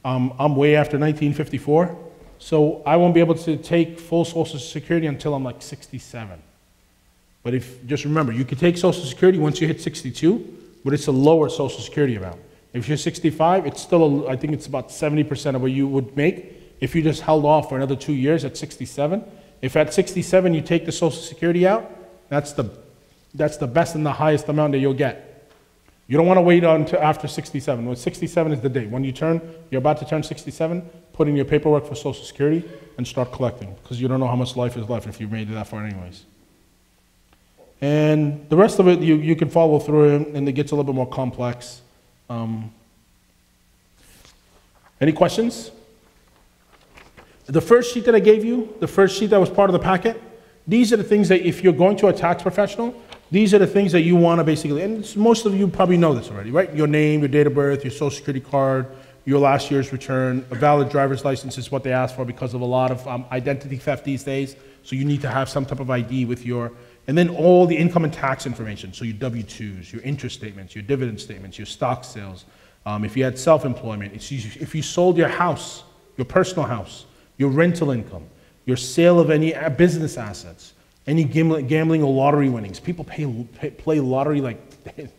I'm way after 1954, so I won't be able to take full Social Security until I'm like 67. But just remember, you can take Social Security once you hit 62, but it's a lower Social Security amount. If you're 65, it's still, I think it's about 70% of what you would make if you just held off for another 2 years at 67. If at 67 you take the Social Security out, that's the best and the highest amount that you'll get. You don't want to wait until after 67. When 67 is the date. When you're about to turn 67, put in your paperwork for Social Security and start collecting, because you don't know how much life is left if you made it that far anyways. And the rest of it, you can follow through, and it gets a little bit more complex. Any questions? The first sheet that I gave you, the first sheet that was part of the packet, these are the things that if you're going to a tax professional, these are the things that you want to basically, and most of you probably know this already, right? Your name, your date of birth, your Social Security card, your last year's return, a valid driver's license is what they ask for because of a lot of identity theft these days. So you need to have some type of ID with and then all the income and tax information. So your W-2s, your interest statements, your dividend statements, your stock sales. If you had self-employment, if you sold your house, your personal house, your rental income, your sale of any business assets, any gambling or lottery winnings. People play lottery like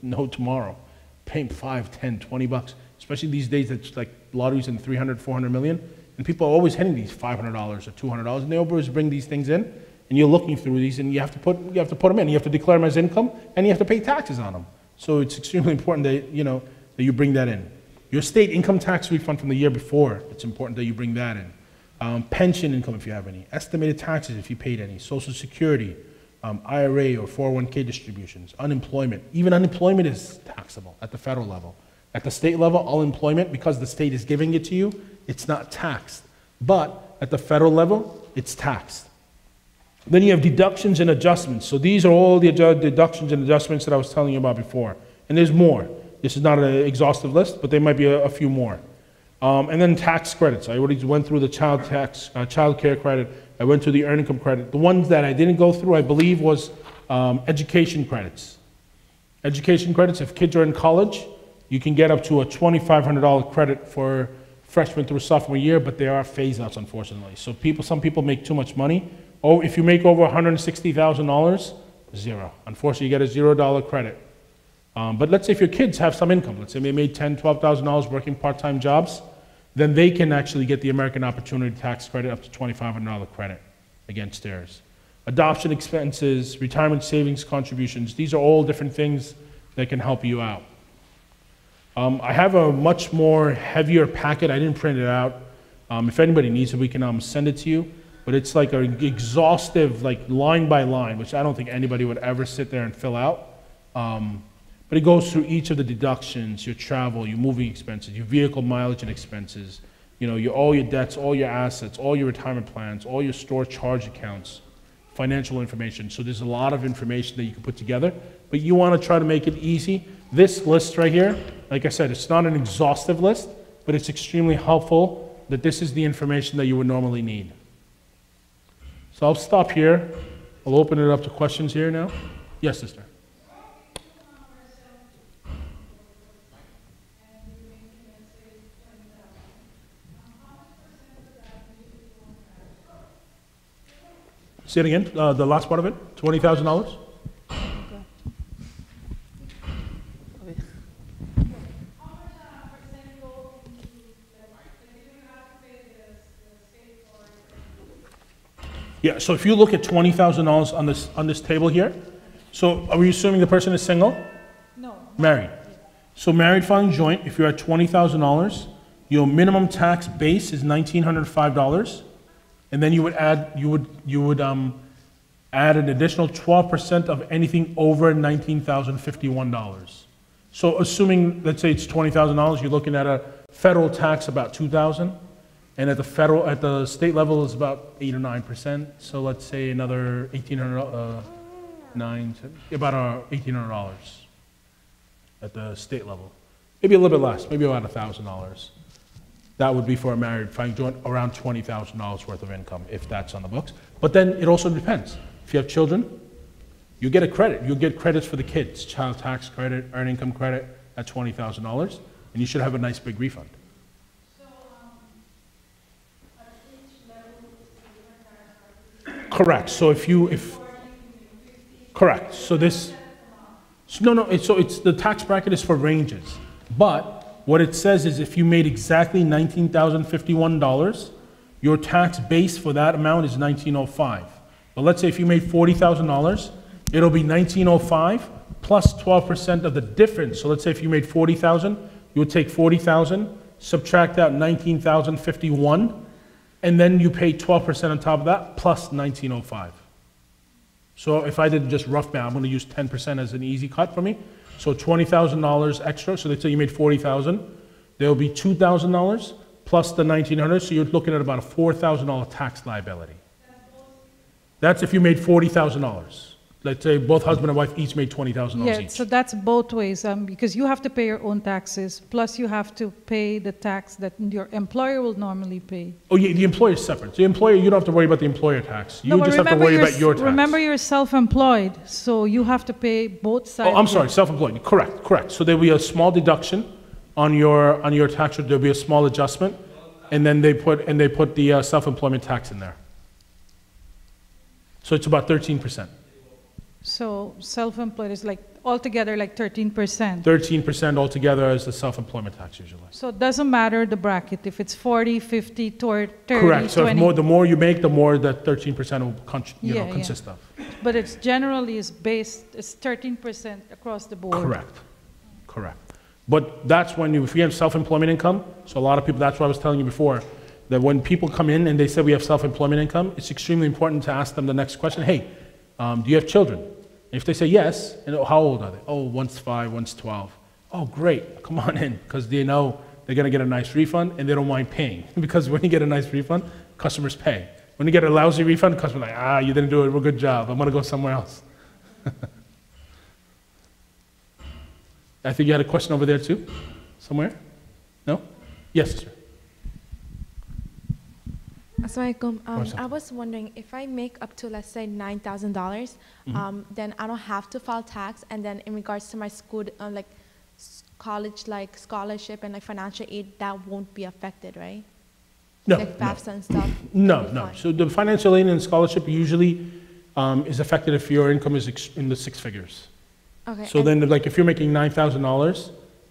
no tomorrow, paying $5, $10, $20, especially these days it's like lotteries in 300, 400 million, and people are always hitting these $500 or $200, and they always bring these things in, and you're looking through these, and you have to put them in. You have to declare them as income, and you have to pay taxes on them. So it's extremely important that that you bring that in. Your state income tax refund from the year before, it's important that you bring that in. Pension income if you have any, estimated taxes if you paid any, Social Security, IRA or 401k distributions, unemployment. Even unemployment is taxable at the federal level. At the state level, unemployment, because the state is giving it to you, it's not taxed. But at the federal level, it's taxed. Then you have deductions and adjustments. So these are all the deductions and adjustments that I was telling you about before. And there's more. This is not an exhaustive list, but there might be a few more. And then tax credits. I already went through the child care credit. I went through the earned income credit. The ones that I didn't go through, I believe, was education credits. Education credits, if kids are in college, you can get up to a $2,500 credit for freshman through sophomore year, but there are phase-outs, unfortunately. So some people make too much money. Oh, if you make over $160,000, zero. Unfortunately, you get a $0 credit. But let's say if your kids have some income, let's say they made $10,000, $12,000 working part-time jobs, then they can actually get the American Opportunity Tax Credit up to $2,500 credit against theirs. Adoption expenses, retirement savings contributions, these are all different things that can help you out. I have a much more heavier packet. I didn't print it out. If anybody needs it, we can send it to you. But it's like an exhaustive, like line by line, which I don't think anybody would ever sit there and fill out. But it goes through each of the deductions, your travel, your moving expenses, your vehicle mileage and expenses, all your debts, all your assets, all your retirement plans, all your store charge accounts, financial information. So there's a lot of information that you can put together, but you want to try to make it easy. This list right here, like I said, it's not an exhaustive list, but it's extremely helpful that this is the information that you would normally need. So I'll stop here. I'll open it up to questions here now. Yes, sister. Say it again, the last part of it, $20,000? Yeah, so if you look at $20,000 on this table here, so are we assuming the person is single? No. Married. So married filing joint, if you're at $20,000, your minimum tax base is $1,905. And then you would add add an additional 12% of anything over $19,051. So assuming, let's say it's $20,000, you're looking at a federal tax about $2,000, and at the state level is about 8 or 9%. So let's say another about $1,800 at the state level. Maybe a little bit less, maybe about $1,000. That would be for a married filing joint, around $20,000 worth of income, if that's on the books. But then it also depends. If you have children, you get a credit. You'll get credits for the kids, child tax credit, earned income credit at $20,000, and you should have a nice big refund. So, at each level, Correct. So correct. So it's the tax bracket is for ranges, but what it says is if you made exactly $19,051, your tax base for that amount is $1,905. But let's say if you made $40,000, it'll be $1,905 plus 12% of the difference. So let's say if you made $40,000, you would take $40,000, subtract out $19,051, and then you pay 12% on top of that plus $1,905. So if I did just rough math, I'm going to use 10% as an easy cut for me. So $20,000 extra, so let's say you made $40,000, there'll be $2,000 plus the $1,900, so you're looking at about a $4,000 tax liability. That's if you made $40,000. Let's say both husband and wife each made $20,000 yeah, each. so that's both ways, because you have to pay your own taxes, plus you have to pay the tax that your employer will normally pay. Oh yeah, the employer is separate. The employer, you don't have to worry about the employer tax. You just have to worry about your tax. Remember, you're self-employed, so you have to pay both sides. Oh, I'm sorry, self-employed. Correct. So there'll be a small deduction on your tax. There'll be a small adjustment, and then they put the self-employment tax in there. So it's about 13%. So self-employed is like altogether like 13%. 13% altogether as the self-employment tax usually. So it doesn't matter the bracket, if it's 40, 50, 30, Correct. So 20. the more you make, the more that 13% will consist of. But it's generally it's 13% across the board. Correct. But that's when if you have self-employment income, so a lot of people, that's what I was telling you before, that when people come in and they say we have self-employment income, it's extremely important to ask them the next question, hey, do you have children? And if they say yes, and how old are they? Oh, one's 5, one's 12. Oh, great, come on in, because they know they're gonna get a nice refund and they don't mind paying. Because when you get a nice refund, customers pay. When you get a lousy refund, the customer's like, you didn't do a real good job, I'm gonna go somewhere else. I think you had a question over there too, somewhere? No? Yes, sir. Assalamualaikum. I was wondering, if I make up to, let's say, $9,000, then I don't have to file tax, and then in regards to my school, like college, like scholarship and like financial aid, that won't be affected, right? No, like FAFSA and stuff? No. So the financial aid and scholarship usually is affected if your income is in the 6 figures. Okay. So then, like, if you're making $9,000,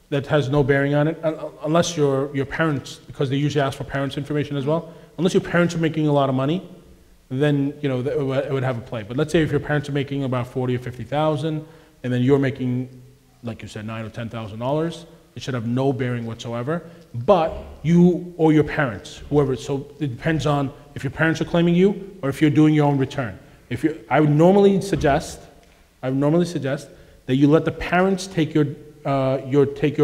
that has no bearing on it, unless your parents, because they usually ask for parents' information as well. Unless your parents are making a lot of money, then it would have a play. But let's say if your parents are making about 40 or 50,000, and then you're making, like you said, $9,000 or $10,000, it should have no bearing whatsoever. But you or your parents, whoever. So it depends on if your parents are claiming you or if you're doing your own return. I would normally suggest that you let the parents take your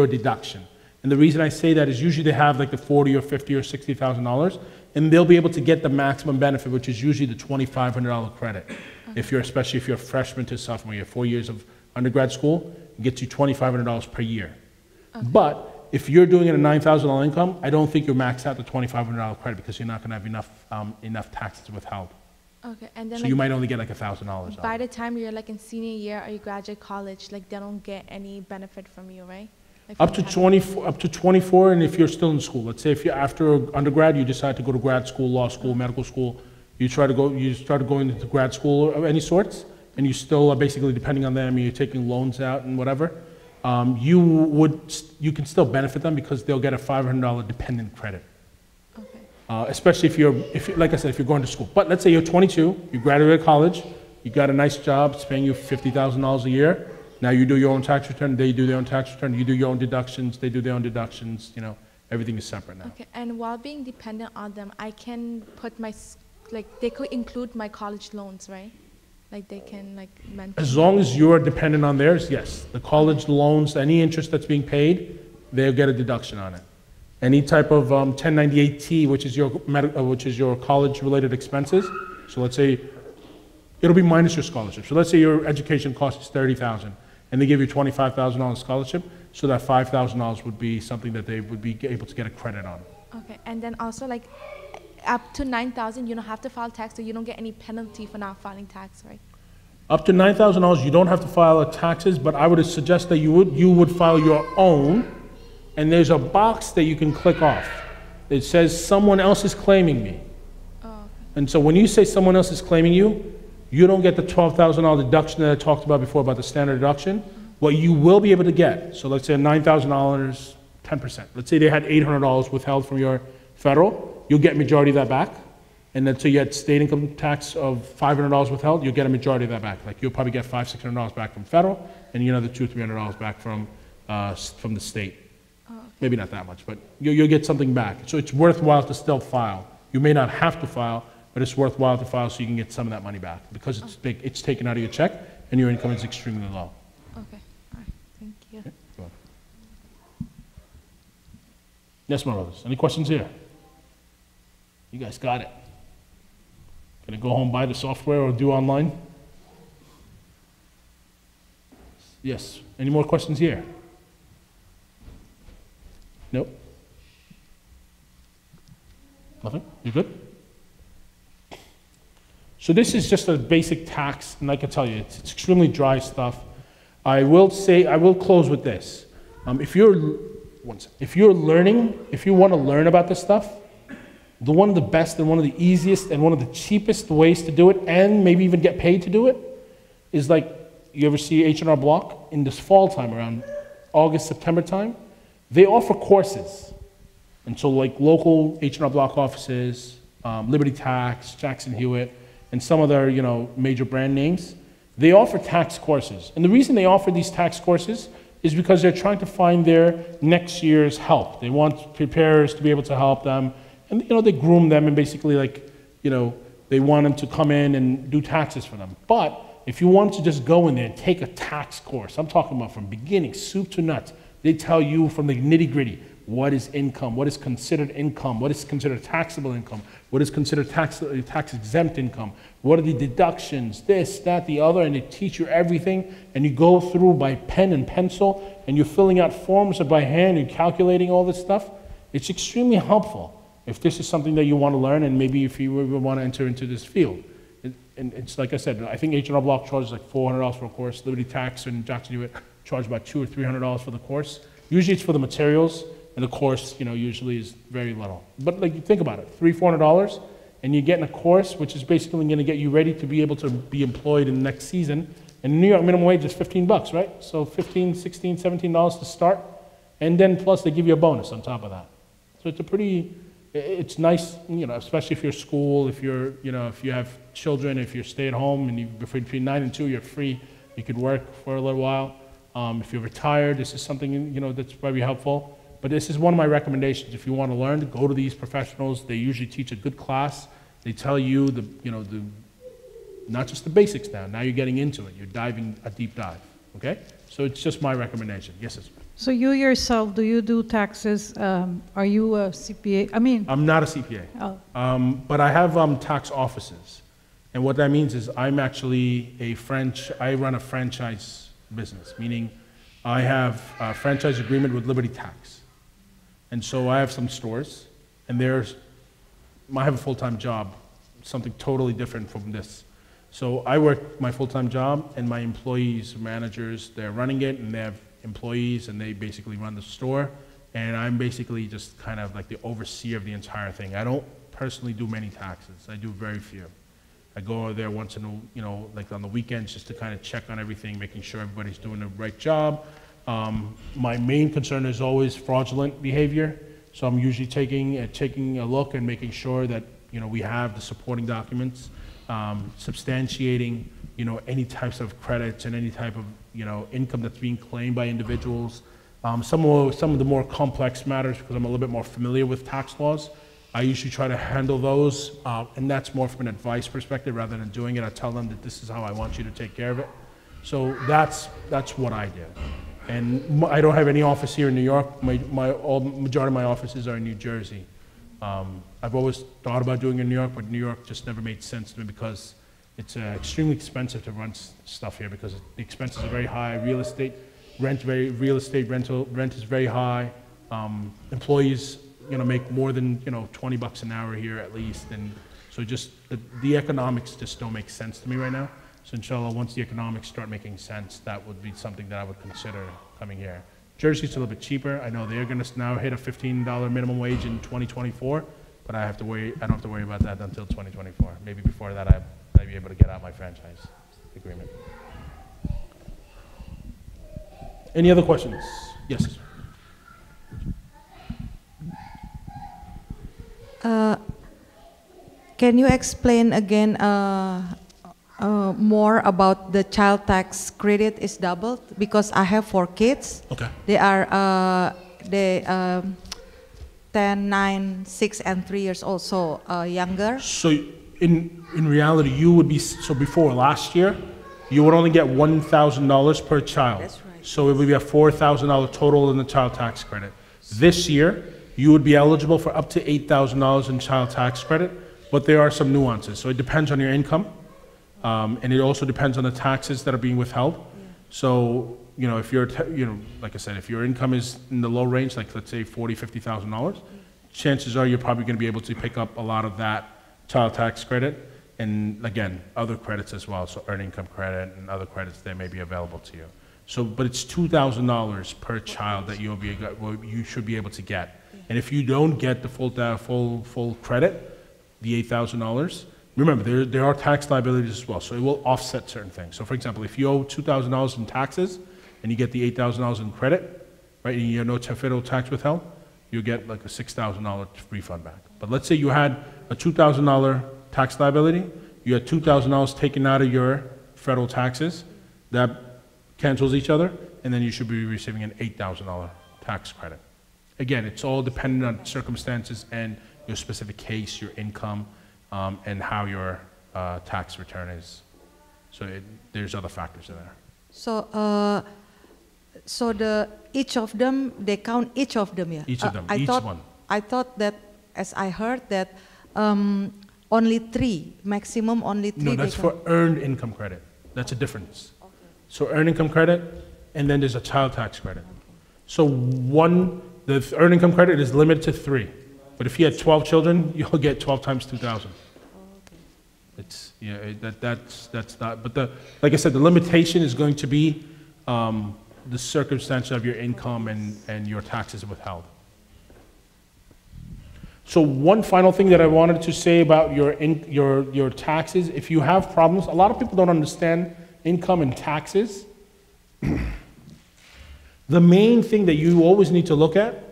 deduction. And the reason I say that is usually they have like the 40 or 50 or $60,000, and they'll be able to get the maximum benefit, which is usually the $2,500 credit. Especially if you're a freshman to sophomore, you have 4 years of undergrad school, it gets you $2,500 per year. But if you're doing it at $9,000 income, I don't think you'll max out the $2,500 credit because you're not going to have enough taxes withheld. Okay, and then So like, you might only get like $1,000. by the time you're like in senior year or you graduate college, like they don't get any benefit from you, right? Like Up to 24, and if you're still in school. Let's say if you're after undergrad, you decide to go to grad school, law school, medical school, you start going into grad school of any sorts, and you still are basically depending on them, you're taking loans out and whatever, you can still benefit them because they'll get a $500 dependent credit. Especially if you're, like I said, if you're going to school. But let's say you're 22, you graduated college, you got a nice job, it's paying you $50,000 a year. Now you do your own tax return, they do their own tax return, you do your own deductions, they do their own deductions, everything is separate now. Okay, and while being dependent on them, I can put they could include my college loans, right? Like they can mention. As long as you're dependent on theirs, yes. The college loans, any interest that's being paid, they'll get a deduction on it. Any type of 1098T, which is your college-related expenses. So let's say it'll be minus your scholarship. So let's say your education cost is $30,000, and they give you $25,000 scholarship. So that $5,000 would be something that they would be able to get a credit on. Okay, and then also up to $9,000, you don't have to file tax, so you don't get any penalty for not filing tax, right? Up to $9,000, you don't have to file taxes, but I would suggest that you would file your own. And there's a box that you can click off. It says someone else is claiming me. Oh, okay. And so when you say someone else is claiming you, you don't get the $12,000 deduction that I talked about before about the standard deduction. What you will be able to get, so let's say $9,000, 10%. Let's say they had $800 withheld from your federal, you'll get majority of that back. And then so you had state income tax of $500 withheld, you'll get a majority of that back. Like you'll probably get $500, $600 back from federal, and another $200, $300 back from the state. Maybe not that much, but you'll get something back. So it's worthwhile to still file. You may not have to file, but it's worthwhile to file so you can get some of that money back because it's big. It's taken out of your check, and your income is extremely low. Okay, all right, thank you. Okay. Go on. Yes, my brothers. Any questions here? You guys got it. Gonna go home, buy the software, or do online? Yes. Any more questions here? Nope. Nothing? You good? So this is just a basic tax, and I can tell you, it's extremely dry stuff. I will close with this. If you want to learn about this stuff, one of the best and one of the easiest and one of the cheapest ways to do it, and maybe even get paid to do it, is like, you ever see H&R Block in this fall time, around August, September time? They offer courses. And so like local H&R Block offices, Liberty Tax, Jackson Hewitt, and some other major brand names, they offer tax courses. And the reason they offer these tax courses is because they're trying to find their next year's help. They want preparers to be able to help them, and they groom them and basically they want them to come in and do taxes for them. But if you want to just go in there and take a tax course, I'm talking about from beginning, soup to nuts, they tell you from the nitty gritty, what is income, what is considered income, what is considered taxable income, what is considered tax exempt income, what are the deductions, this, that, the other, and they teach you everything, and you go through by pen and pencil, and you're filling out forms or by hand, you're calculating all this stuff. It's extremely helpful if this is something that you want to learn, and maybe if you want to enter into this field. And it's like I said, I think H&R Block charges like $400 for a course. Liberty Tax and Jackson Hewitt charge about $200 or $300 for the course. Usually it's for the materials, and the course, usually is very little. But like, you think about it, $300, $400, and you're getting a course which is basically going to get you ready to be able to be employed in the next season. And the New York minimum wage is $15, right? So $15, $16, $17 to start, and then plus they give you a bonus on top of that. So it's nice, especially if you're school, if you're, if you have children, if you stay at home, and between 9 and 2, you're free. You could work for a little while. If you're retired, this is something, that's probably helpful. But this is one of my recommendations. If you want to learn, go to these professionals. They usually teach a good class. They tell you not just the basics now. Now you're getting into it. You're diving a deep dive, okay? So it's just my recommendation. Yes, sir. So you yourself, do you do taxes? Are you a CPA? I'm not a CPA. Oh. But I have tax offices. And what that means is I'm actually I run a franchise business, meaning I have a franchise agreement with Liberty Tax. And so I have some stores, and I have a full-time job, something totally different from this. So I work my full-time job, and my employees, managers, they're running it, and they have employees, and they basically run the store. And I'm basically just kind of like the overseer of the entire thing. I don't personally do many taxes. I do very few. I go over there once in a, like on the weekends, just to kind of check on everything, making sure everybody's doing the right job. My main concern is always fraudulent behavior. So I'm usually taking a look and making sure that we have the supporting documents, substantiating any types of credits and any type of income that's being claimed by individuals. Some of the more complex matters, because I'm a little bit more familiar with tax laws, I usually try to handle those, and that's more from an advice perspective rather than doing it. I tell them that this is how I want you to take care of it. So that's what I do. And I don't have any office here in New York. Majority of my offices are in New Jersey. I've always thought about doing it in New York, but New York just never made sense to me because it's extremely expensive to run stuff here because the expenses are very high. Real estate rent is very high. Employees, make more than $20 an hour here at least, and so just the economics just don't make sense to me right now. So inshallah, once the economics start making sense, that would be something that I would consider coming here. Jersey's a little bit cheaper. I know they're going to now hit a $15 minimum wage in 2024, but I don't have to worry about that until 2024. Maybe before that, I'd be able to get out my franchise agreement. Any other questions? Yes. Can you explain again more about the child tax credit is doubled? Because I have 4 kids. Okay. They are 10, 9, 6, and 3 years old, so younger. So in reality, you would be, so before last year, you would only get $1,000 per child. That's right. So it would be a $4,000 total in the child tax credit. This year, you would be eligible for up to $8,000 in child tax credit, but there are some nuances. So it depends on your income, and it also depends on the taxes that are being withheld. Yeah. So, if you're, like I said, if your income is in the low range, like let's say $40,000, $50,000, chances are you're probably going to be able to pick up a lot of that child tax credit, and again, other credits as well, so earned income credit and other credits that may be available to you. So, but it's $2,000 per child that you should be able to get. And if you don't get the full credit, the $8,000, remember there are tax liabilities as well, so it will offset certain things. So, for example, if you owe $2,000 in taxes and you get the $8,000 in credit, right, and you have no federal tax withheld, you'll get like a $6,000 refund back. But let's say you had a $2,000 tax liability, you had $2,000 taken out of your federal taxes, that cancels each other, and then you should be receiving an $8,000 tax credit. Again, it's all dependent on circumstances and your specific case, your income, and how your tax return is. So there's other factors in there. So, each of them, they count each of them, yeah? Each of them, one. I thought that, as I heard that, only 3, maximum only 3. No, that's for earned income credit. That's a difference. Okay. So earned income credit, and then there's a child tax credit. So the earned income credit is limited to 3. But if you had 12 children, you'll get 12 times 2,000. It's, yeah, that's not, but like I said, the limitation is going to be the circumstance of your income and your taxes withheld. So one final thing that I wanted to say about your taxes, if you have problems, a lot of people don't understand income and taxes. The main thing that you always need to look at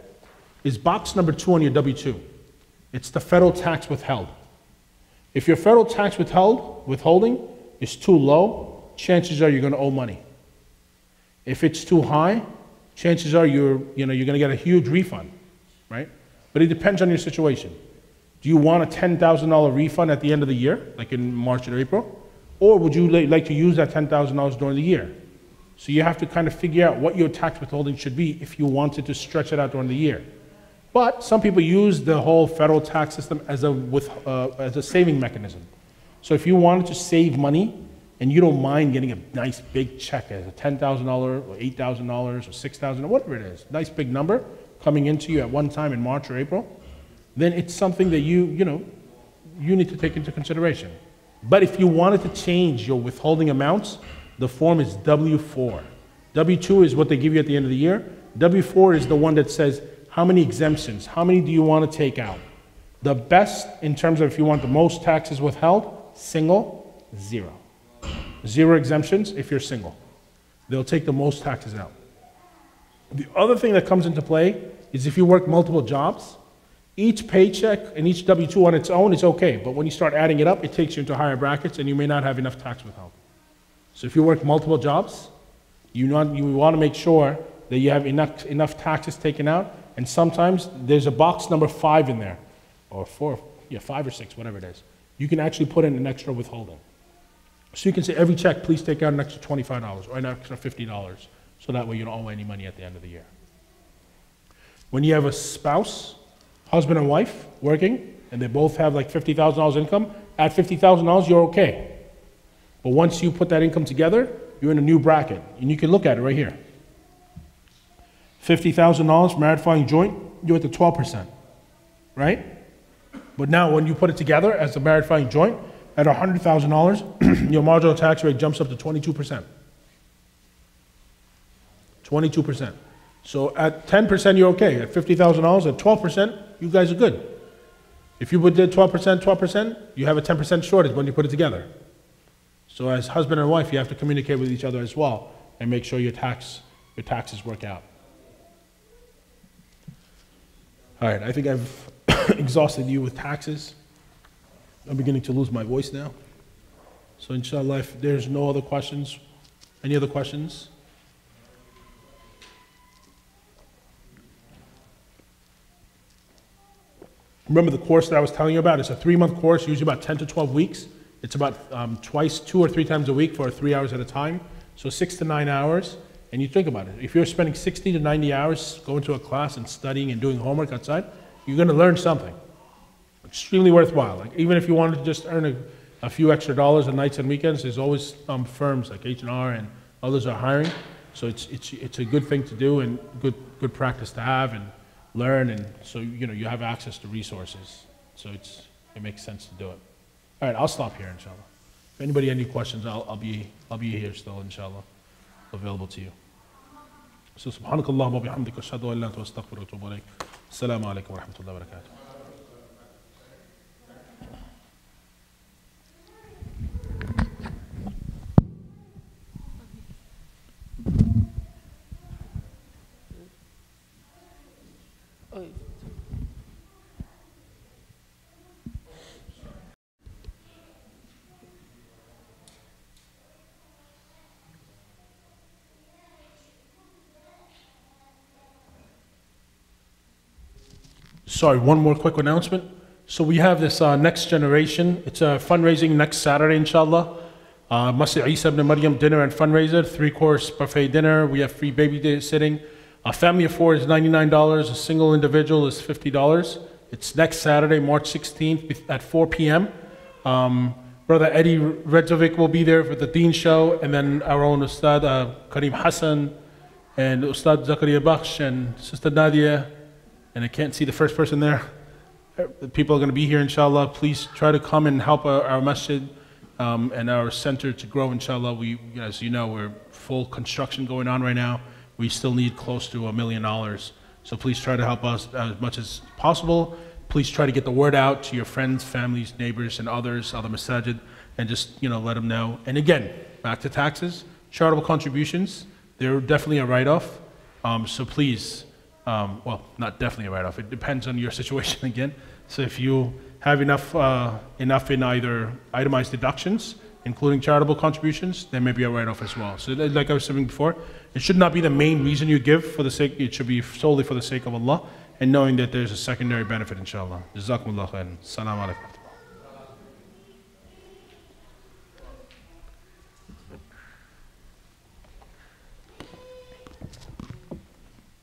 is box number 2 on your W-2. It's the federal tax withheld. If your federal tax withholding is too low, chances are you're going to owe money. If it's too high, chances are you're going to get a huge refund, right? But it depends on your situation. Do you want a $10,000 refund at the end of the year, like in March or April? Or would you like to use that $10,000 during the year? So you have to kind of figure out what your tax withholding should be if you wanted to stretch it out during the year. But some people use the whole federal tax system as a saving mechanism. So if you wanted to save money and you don't mind getting a nice big check as a $10,000 or $8,000 or $6,000 or whatever it is, nice big number coming into you at one time in March or April, then it's something that you need to take into consideration. But if you wanted to change your withholding amounts, the form is W-4. W-2 is what they give you at the end of the year. W-4 is the one that says how many exemptions, how many do you want to take out. The best in terms of if you want the most taxes withheld, single, 0. 0 exemptions if you're single. They'll take the most taxes out. The other thing that comes into play is if you work multiple jobs, each paycheck and each W-2 on its own is okay, but when you start adding it up, it takes you into higher brackets and you may not have enough tax withheld. So if you work multiple jobs, you want to make sure that you have enough taxes taken out, and sometimes there's a box number 5 in there, or 4, yeah, 5 or 6, whatever it is. You can actually put in an extra withholding. So you can say every check, please take out an extra $25 or an extra $50, so that way you don't owe any money at the end of the year. When you have a spouse, husband and wife working, and they both have like $50,000 income, at $50,000 you're okay. But once you put that income together, you're in a new bracket, and you can look at it right here. $50,000 married filing joint, you're at the 12%, right? But now when you put it together as a married filing joint, at $100,000, your marginal tax rate jumps up to 22%. 22%. So at 10%, you're okay. At $50,000, at 12%, you guys are good. If you did 12%, you have a 10% shortage when you put it together. So as husband and wife, you have to communicate with each other as well and make sure your taxes work out. All right, I think I've exhausted you with taxes. I'm beginning to lose my voice now. So inshallah, if there's no other questions, any other questions? Remember the course that I was telling you about? It's a 3-month course, usually about 10 to 12 weeks. It's about 2 or 3 times a week for 3 hours at a time. So 6 to 9 hours. And you think about it. If you're spending 60 to 90 hours going to a class and studying and doing homework outside, you're going to learn something. Extremely worthwhile. Like, even if you wanted to just earn a few extra dollars on nights and weekends, there's always firms like H&R and others are hiring. So it's a good thing to do and good practice to have and learn, and so you have access to resources. So it makes sense to do it. All right, I'll stop here, inshallah. If anybody has any questions, I'll be here still, inshallah, available to you. So subhanakallah wa bihamdika ashhadu an la ilaha illa anta astaghfiruka wa atubu ilayk. Assalamu alaikum wa rahmatullahi wa barakatuh. Sorry, one more quick announcement. So we have this next generation. It's a fundraising next Saturday, inshallah. Masjid Isa ibn Maryam dinner and fundraiser, 3-course buffet dinner. We have free babysitting. A family of 4 is $99. A single individual is $50. It's next Saturday, March 16th at 4 p.m. Brother Eddie Redzovic will be there for the Deen show, and then our own Ustadh Karim Hassan, and Ustadh Zakaria Bakhsh, and Sister Nadia, and I can't see the first person there. People are going to be here, inshallah. Please try to come and help our masjid and our center to grow, inshallah. We, as you know, we're full construction going on right now. We still need close to $1 million. So please try to help us as much as possible. Please try to get the word out to your friends, families, neighbors, and others, other masajid, and just, let them know. And again, back to taxes, charitable contributions, they're definitely a write-off. So please, well, not definitely a write-off. It depends on your situation again. So if you have enough in either itemized deductions, including charitable contributions, there may be a write-off as well. So like I was saying before, it should not be the main reason you give for the sake, it should be solely for the sake of Allah, and knowing that there's a secondary benefit, inshallah. Jazakumullah khairan. Assalamu alaikum.